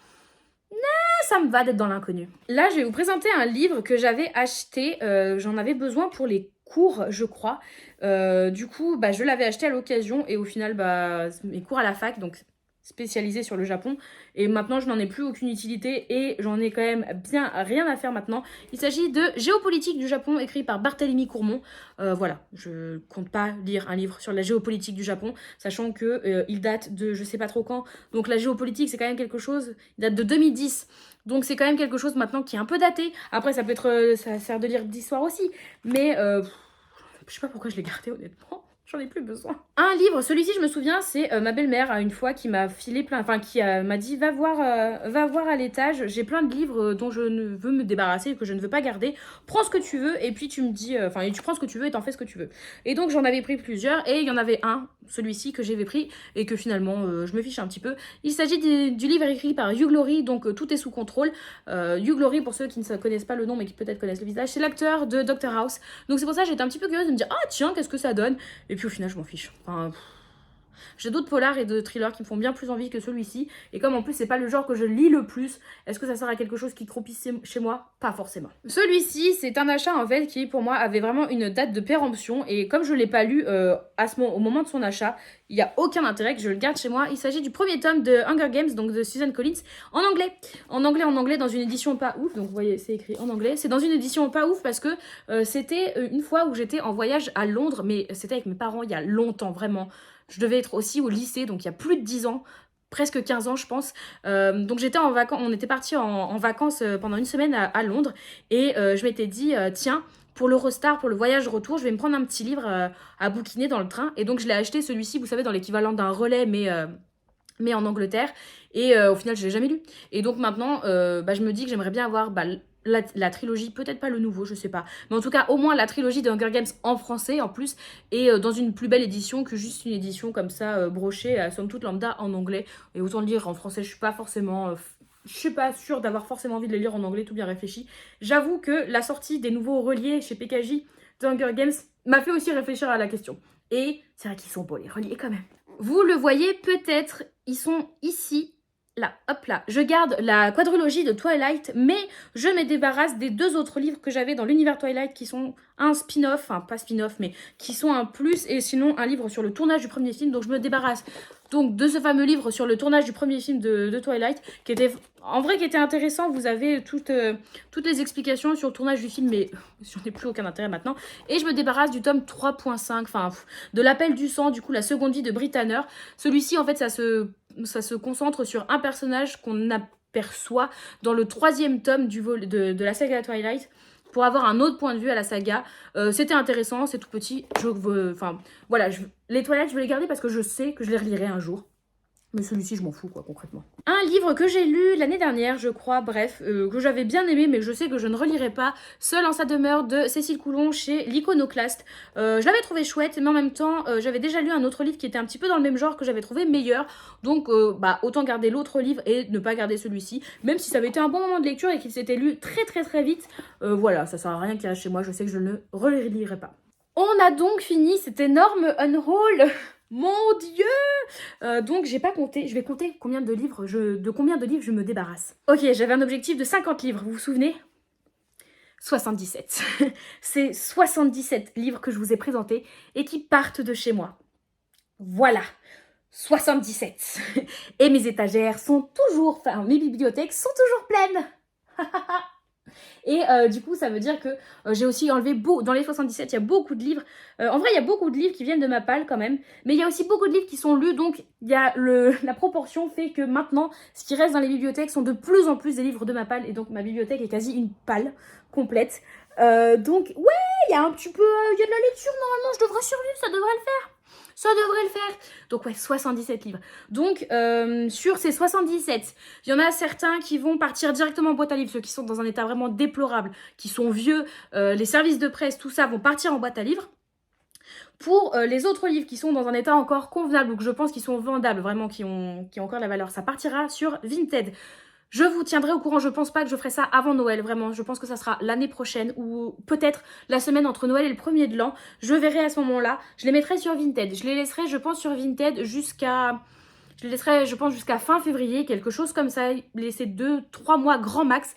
Ça me va d'être dans l'inconnu. Là, je vais vous présenter un livre que j'avais acheté. J'en avais besoin pour les cours, je crois. Du coup, je l'avais acheté à l'occasion et au final, mes cours à la fac, donc spécialisés sur le Japon. Et maintenant, je n'en ai plus aucune utilité et j'en ai quand même bien rien à faire maintenant. Il s'agit de Géopolitique du Japon, écrit par Barthélemy Courmont. Voilà, je compte pas lire un livre sur la géopolitique du Japon, sachant que il date de je sais pas trop quand. Donc la géopolitique, c'est quand même quelque chose, il date de 2010. Donc c'est quand même quelque chose maintenant qui est un peu daté. Après, ça peut être, ça sert de lire d'histoire aussi. Mais je sais pas pourquoi je l'ai gardé honnêtement. J'en ai plus besoin. Un livre, celui-ci je me souviens, c'est ma belle-mère une fois qui m'a filé m'a dit va voir à l'étage, j'ai plein de livres dont je ne veux me débarrasser et que je ne veux pas garder. Prends ce que tu veux et puis tu me dis, tu prends ce que tu veux et t'en fais ce que tu veux. Et donc j'en avais pris plusieurs et il y en avait un, celui-ci que j'avais pris et que finalement je me fiche un petit peu. Il s'agit du livre écrit par Hugh Laurie, donc Tout est sous contrôle. Hugh Laurie, pour ceux qui ne connaissent pas le nom mais qui peut-être connaissent le visage, c'est l'acteur de Dr House. Donc c'est pour ça que j'étais un petit peu curieuse de me dire tiens, qu'est-ce que ça donne. Et puis au final, je m'en fiche. J'ai d'autres polars et de thrillers qui me font bien plus envie que celui-ci. Et comme en plus, c'est pas le genre que je lis le plus, est-ce que ça sert à quelque chose qui croupisse chez moi? Pas forcément. Celui-ci, c'est un achat en fait qui, pour moi, avait vraiment une date de péremption. Et comme je l'ai pas lu au moment de son achat, il n'y a aucun intérêt que je le garde chez moi. Il s'agit du premier tome de Hunger Games, donc de Susan Collins, en anglais. En anglais, dans une édition pas ouf. Donc vous voyez, c'est écrit en anglais. C'est dans une édition pas ouf parce que c'était une fois où j'étais en voyage à Londres, mais c'était avec mes parents il y a longtemps, vraiment. Je devais être aussi au lycée, donc il y a plus de 10 ans, presque 15 ans je pense. Donc j'étais en vacances, on était partis en vacances pendant une semaine à Londres. Et je m'étais dit, tiens, pour l'Eurostar, pour le voyage retour, je vais me prendre un petit livre à bouquiner dans le train. Et donc je l'ai acheté, celui-ci, vous savez, dans l'équivalent d'un relais, mais en Angleterre. Et au final, je l'ai jamais lu. Et donc maintenant, je me dis que j'aimerais bien avoir la trilogie, peut-être pas le nouveau, je sais pas. Mais en tout cas, au moins la trilogie de Hunger Games en français en plus, et dans une plus belle édition que juste une édition comme ça, brochée, somme toute lambda en anglais. Et autant le lire en français, je suis pas forcément... je suis pas sûre d'avoir forcément envie de le lire en anglais, tout bien réfléchi. J'avoue que la sortie des nouveaux reliés chez PKJ de Hunger Games m'a fait aussi réfléchir à la question. Et c'est vrai qu'ils sont beaux les reliés quand même. Vous le voyez peut-être, ils sont ici. Là, hop là, je garde la quadrilogie de Twilight, mais je me débarrasse des 2 autres livres que j'avais dans l'univers Twilight qui sont un spin-off, enfin pas spin-off, mais qui sont un plus, et sinon un livre sur le tournage du premier film, donc je me débarrasse donc de ce fameux livre sur le tournage du premier film de Twilight, qui était en vrai qui était intéressant. Vous avez toutes les explications sur le tournage du film, mais j'en ai plus aucun intérêt maintenant. Et je me débarrasse du tome 3.5, enfin de l'appel du sang, du coup la seconde vie de Brit Tanner. Celui-ci en fait ça se concentre sur un personnage qu'on aperçoit dans le 3e tome de la saga Twilight, pour avoir un autre point de vue à la saga. C'était intéressant, c'est tout petit. Enfin, voilà, les Twilight, je vais les garder parce que je sais que je les relirai un jour. Mais celui-ci, je m'en fous, quoi, concrètement. Un livre que j'ai lu l'année dernière, je crois, bref, que j'avais bien aimé, mais je sais que je ne relirai pas. Seul en sa demeure de Cécile Coulon chez l'Iconoclaste. Je l'avais trouvé chouette, mais en même temps, j'avais déjà lu un autre livre qui était un petit peu dans le même genre, que j'avais trouvé meilleur. Donc, autant garder l'autre livre et ne pas garder celui-ci. Même si ça avait été un bon moment de lecture et qu'il s'était lu très très très vite. Voilà, ça sert à rien qu'il reste chez moi, je sais que je ne le relirai pas. On a donc fini cet énorme unhaul. Mon Dieu! Donc j'ai pas compté, je vais compter combien de livres je me débarrasse. Ok, j'avais un objectif de 50 livres, vous vous souvenez? 77. C'est 77 livres que je vous ai présentés et qui partent de chez moi. Voilà, 77. Et mes étagères sont toujours, enfin mes bibliothèques sont toujours pleines. Et du coup, ça veut dire que j'ai aussi enlevé dans les 77, il y a beaucoup de livres. En vrai, il y a beaucoup de livres qui viennent de ma palle quand même. Mais il y a aussi beaucoup de livres qui sont lus. Donc, il y a la proportion fait que maintenant, ce qui reste dans les bibliothèques sont de plus en plus des livres de ma palle. Et donc, ma bibliothèque est quasi une palle complète. Donc, ouais, il y a un petit peu... Il y a de la lecture, normalement, je devrais survivre, ça devrait le faire. Ça devrait le faire. Donc ouais, 77 livres. Donc sur ces 77, il y en a certains qui vont partir directement en boîte à livres, ceux qui sont dans un état vraiment déplorable, qui sont vieux, les services de presse, tout ça vont partir en boîte à livres. Pour les autres livres qui sont dans un état encore convenable, ou que je pense qu'ils sont vendables, vraiment qui ont encore la valeur, ça partira sur Vinted. Je vous tiendrai au courant, je pense pas que je ferai ça avant Noël, vraiment. Je pense que ça sera l'année prochaine ou peut-être la semaine entre Noël et le 1er de l'an. Je verrai à ce moment-là. Je les mettrai sur Vinted. Je les laisserai, je pense, sur Vinted jusqu'à... Je les laisserai, je pense, jusqu'à fin février, quelque chose comme ça. Laisser 2-3 mois grand max.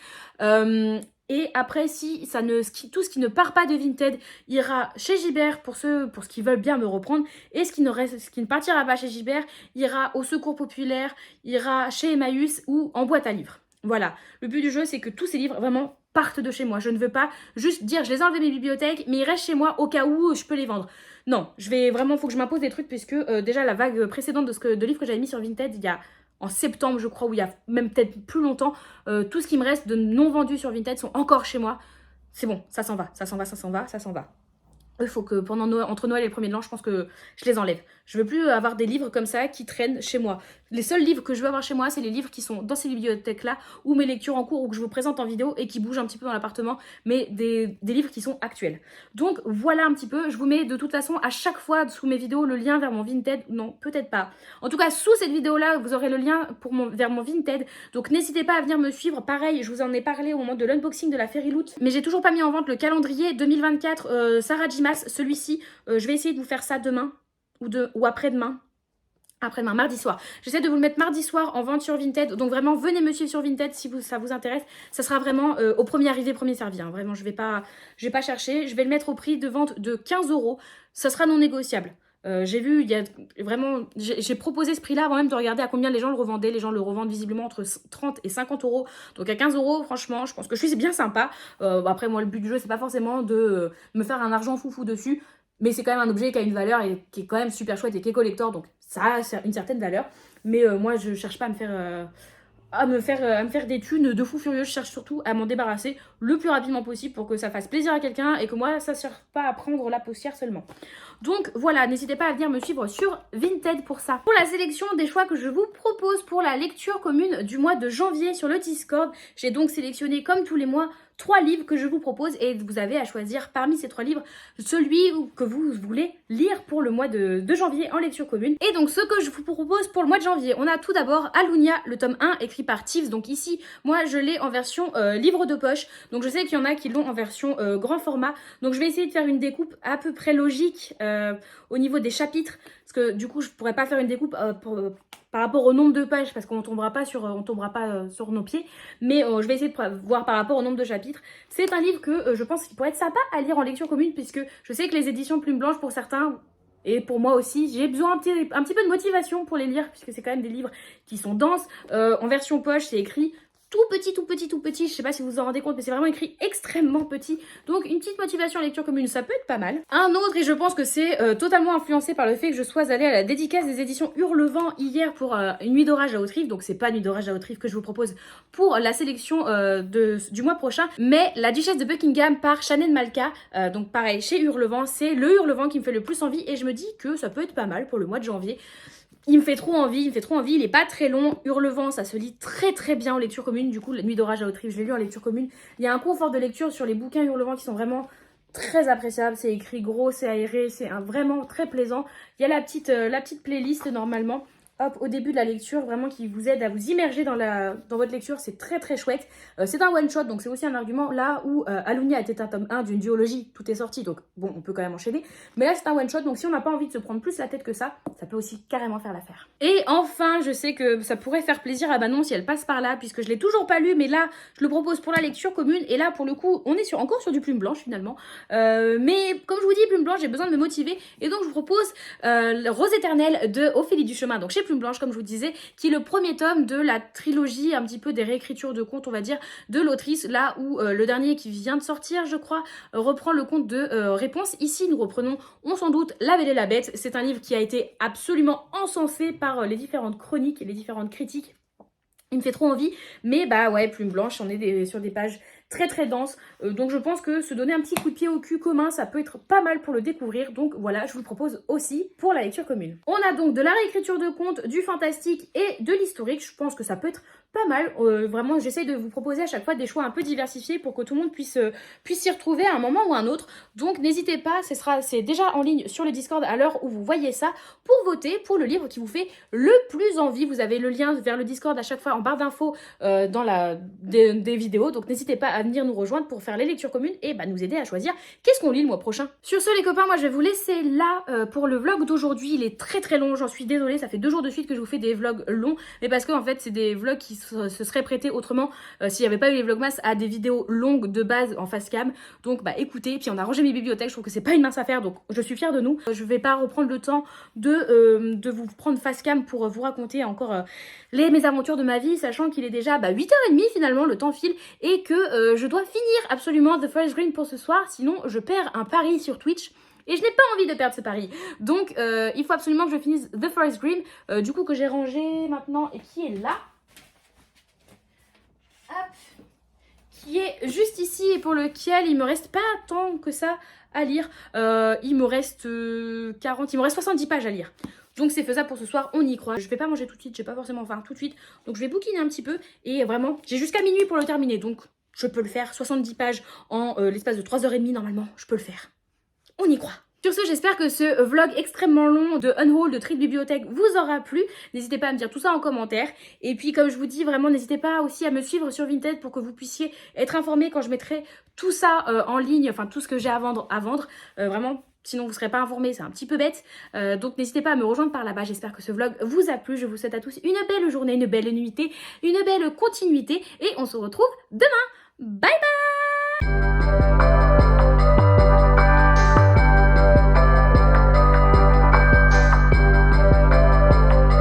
Et après, si ça tout ce qui ne part pas de Vinted ira chez Gibert pour ce qui veulent bien me reprendre. Et ce qui ne partira pas chez Gibert ira au Secours Populaire, ira chez Emmaüs ou en boîte à livres. Voilà. Le but du jeu, c'est que tous ces livres, vraiment, partent de chez moi. Je ne veux pas juste dire, je les ai enlevés de mes bibliothèques, mais ils restent chez moi au cas où je peux les vendre. Non, faut que je m'impose des trucs, puisque déjà, la vague précédente de livres que j'avais mis sur Vinted, il y a... en septembre, je crois, où il y a même peut-être plus longtemps, tout ce qui me reste de non vendus sur Vinted sont encore chez moi. C'est bon, ça s'en va, ça s'en va, ça s'en va, ça s'en va. Il faut que entre Noël et le 1er de l'an, je pense que je les enlève. Je veux plus avoir des livres comme ça qui traînent chez moi. Les seuls livres que je veux avoir chez moi, c'est les livres qui sont dans ces bibliothèques-là, ou mes lectures en cours, ou que je vous présente en vidéo et qui bougent un petit peu dans l'appartement, mais des livres qui sont actuels. Donc voilà un petit peu. Je vous mets de toute façon à chaque fois sous mes vidéos le lien vers mon Vinted. Non, peut-être pas. En tout cas, sous cette vidéo-là, vous aurez le lien vers mon Vinted. Donc n'hésitez pas à venir me suivre. Pareil, je vous en ai parlé au moment de l'unboxing de la Fairy Loot, mais j'ai toujours pas mis en vente le calendrier 2024 Sarah J. Maas. Celui-ci, je vais essayer de vous faire ça demain ou après-demain. Après-demain, mardi soir. J'essaie de vous le mettre mardi soir en vente sur Vinted. Donc vraiment, venez me suivre sur Vinted si ça vous intéresse. Ça sera vraiment au premier arrivé, premier servi. Hein. Vraiment, je vais pas chercher. Je vais le mettre au prix de vente de 15 €. Ça sera non négociable. J'ai vu, il y a vraiment... J'ai proposé ce prix-là avant même de regarder à combien les gens le revendaient. Les gens le revendent visiblement entre 30 et 50 €. Donc à 15 €, franchement, je pense que je suis bien sympa. Après, moi, le but du jeu, c'est pas forcément de me faire un argent foufou dessus. Mais c'est quand même un objet qui a une valeur et qui est quand même super chouette et qui est collector. Donc ça a une certaine valeur. Mais moi, je cherche pas à me faire des thunes de fou furieux. Je cherche surtout à m'en débarrasser le plus rapidement possible pour que ça fasse plaisir à quelqu'un et que moi, ça ne sert pas à prendre la poussière seulement. Donc voilà, n'hésitez pas à venir me suivre sur Vinted pour ça. Pour la sélection des choix que je vous propose pour la lecture commune du mois de janvier sur le Discord, j'ai donc sélectionné comme tous les mois 3 livres que je vous propose et vous avez à choisir parmi ces 3 livres celui que vous voulez lire pour le mois de janvier en lecture commune. Et donc ce que je vous propose pour le mois de janvier, on a tout d'abord Alunia, le tome 1 écrit par Tives. Donc ici, moi je l'ai en version livre de poche. Donc je sais qu'il y en a qui l'ont en version grand format. Donc je vais essayer de faire une découpe à peu près logique au niveau des chapitres. Parce que du coup je pourrais pas faire une découpe par rapport au nombre de pages parce qu'on tombera pas sur nos pieds, mais je vais essayer de voir par rapport au nombre de chapitres. C'est un livre que je pense qu'il pourrait être sympa à lire en lecture commune, puisque je sais que les éditions Plume Blanche pour certains et pour moi aussi, j'ai besoin un petit peu de motivation pour les lire, puisque c'est quand même des livres qui sont denses. En version poche, c'est écrit tout petit, tout petit, tout petit. Je sais pas si vous vous en rendez compte, mais c'est vraiment écrit extrêmement petit. Donc une petite motivation en lecture commune, ça peut être pas mal. Un autre, et je pense que c'est totalement influencé par le fait que je sois allée à la dédicace des éditions Hurlevent hier pour une nuit d'orage à Haute-Rive. Donc c'est pas Nuit d'orage à Haute-Rive que je vous propose pour la sélection du mois prochain, mais La Duchesse de Buckingham par Shannon Malka. Donc pareil, chez Hurlevent, c'est le Hurlevent qui me fait le plus envie et je me dis que ça peut être pas mal pour le mois de janvier. Il me fait trop envie, il est pas très long. Hurlevent, ça se lit très très bien en lecture commune. Du coup, La Nuit d'orage à Haute-Rive, je l'ai lu en lecture commune. Il y a un confort de lecture sur les bouquins Hurlevent qui sont vraiment très appréciables. C'est écrit gros, c'est aéré, c'est vraiment très plaisant. Il y a la petite playlist normalement. Hop, au début de la lecture, vraiment qui vous aide à vous immerger dans votre lecture, c'est très très chouette. C'est un one shot, donc c'est aussi un argument là où Alunia était un tome 1 d'une duologie, tout est sorti, donc bon, on peut quand même enchaîner. Mais là c'est un one shot, donc si on n'a pas envie de se prendre plus la tête que ça peut aussi carrément faire l'affaire. Et enfin, je sais que ça pourrait faire plaisir à Manon si elle passe par là, puisque je l'ai toujours pas lu, mais là je le propose pour la lecture commune, et là pour le coup, on est encore sur du Plume Blanche finalement. Mais comme je vous dis, Plume Blanche, j'ai besoin de me motiver, et donc je vous propose Rose éternelle de Ophélie Duchemin, donc chez Plume Blanche, comme je vous disais, qui est le premier tome de la trilogie, un petit peu des réécritures de contes, on va dire, de l'autrice, là où le dernier qui vient de sortir, je crois, reprend le conte de Réponse. Ici, nous reprenons, on s'en doute, La Belle et la Bête. C'est un livre qui a été absolument encensé par les différentes chroniques et les différentes critiques. Il me fait trop envie, mais bah ouais, Plume Blanche, on est sur des pages très très denses, donc je pense que se donner un petit coup de pied au cul commun, ça peut être pas mal pour le découvrir, donc voilà, je vous le propose aussi pour la lecture commune. On a donc de la réécriture de contes, du fantastique et de l'historique, je pense que ça peut être pas mal, vraiment j'essaye de vous proposer à chaque fois des choix un peu diversifiés pour que tout le monde puisse s'y retrouver à un moment ou à un autre, donc n'hésitez pas, c'est déjà en ligne sur le Discord à l'heure où vous voyez ça, pour voter pour le livre qui vous fait le plus envie. Vous avez le lien vers le Discord à chaque fois en barre d'infos dans des vidéos, donc n'hésitez pas à venir nous rejoindre pour faire les lectures communes et nous aider à choisir qu'est-ce qu'on lit le mois prochain. Sur ce les copains, moi je vais vous laisser là pour le vlog d'aujourd'hui. Il est très très long, j'en suis désolée, ça fait 2 jours de suite que je vous fais des vlogs longs, mais parce que en fait c'est des vlogs qui se seraient prêtés autrement s'il n'y avait pas eu les vlogmas à des vidéos longues de base en face cam. Donc écoutez, puis on a rangé mes bibliothèques, je trouve que c'est pas une mince affaire, donc je suis fière de nous. Je vais pas reprendre le temps de vous prendre face cam pour vous raconter encore mes aventures de ma vie, sachant qu'il est déjà 8h30 finalement, le temps file, et que je dois finir absolument The Forest Green pour ce soir, sinon je perds un pari sur Twitch. Et je n'ai pas envie de perdre ce pari. Donc il faut absolument que je finisse The Forest Green, du coup que j'ai rangé maintenant et qui est là. Hop. Qui est juste ici et pour lequel il me reste pas tant que ça à lire. Il me reste 70 pages à lire. Donc c'est faisable pour ce soir, on y croit. Je vais pas manger tout de suite, j'ai pas forcément faim tout de suite. Donc je vais bouquiner un petit peu et vraiment, j'ai jusqu'à minuit pour le terminer. Donc je peux le faire, 70 pages en l'espace de 3h30 normalement, je peux le faire. On y croit. Sur ce, j'espère que ce vlog extrêmement long de Unhaul, de Tri de Bibliothèque vous aura plu. N'hésitez pas à me dire tout ça en commentaire. Et puis comme je vous dis, vraiment n'hésitez pas aussi à me suivre sur Vinted pour que vous puissiez être informés quand je mettrai tout ça en ligne, enfin tout ce que j'ai à vendre. Vraiment, sinon vous ne serez pas informés, c'est un petit peu bête. Donc n'hésitez pas à me rejoindre par là-bas. J'espère que ce vlog vous a plu. Je vous souhaite à tous une belle journée, une belle nuitée, une belle continuité. Et on se retrouve demain. Bye bye!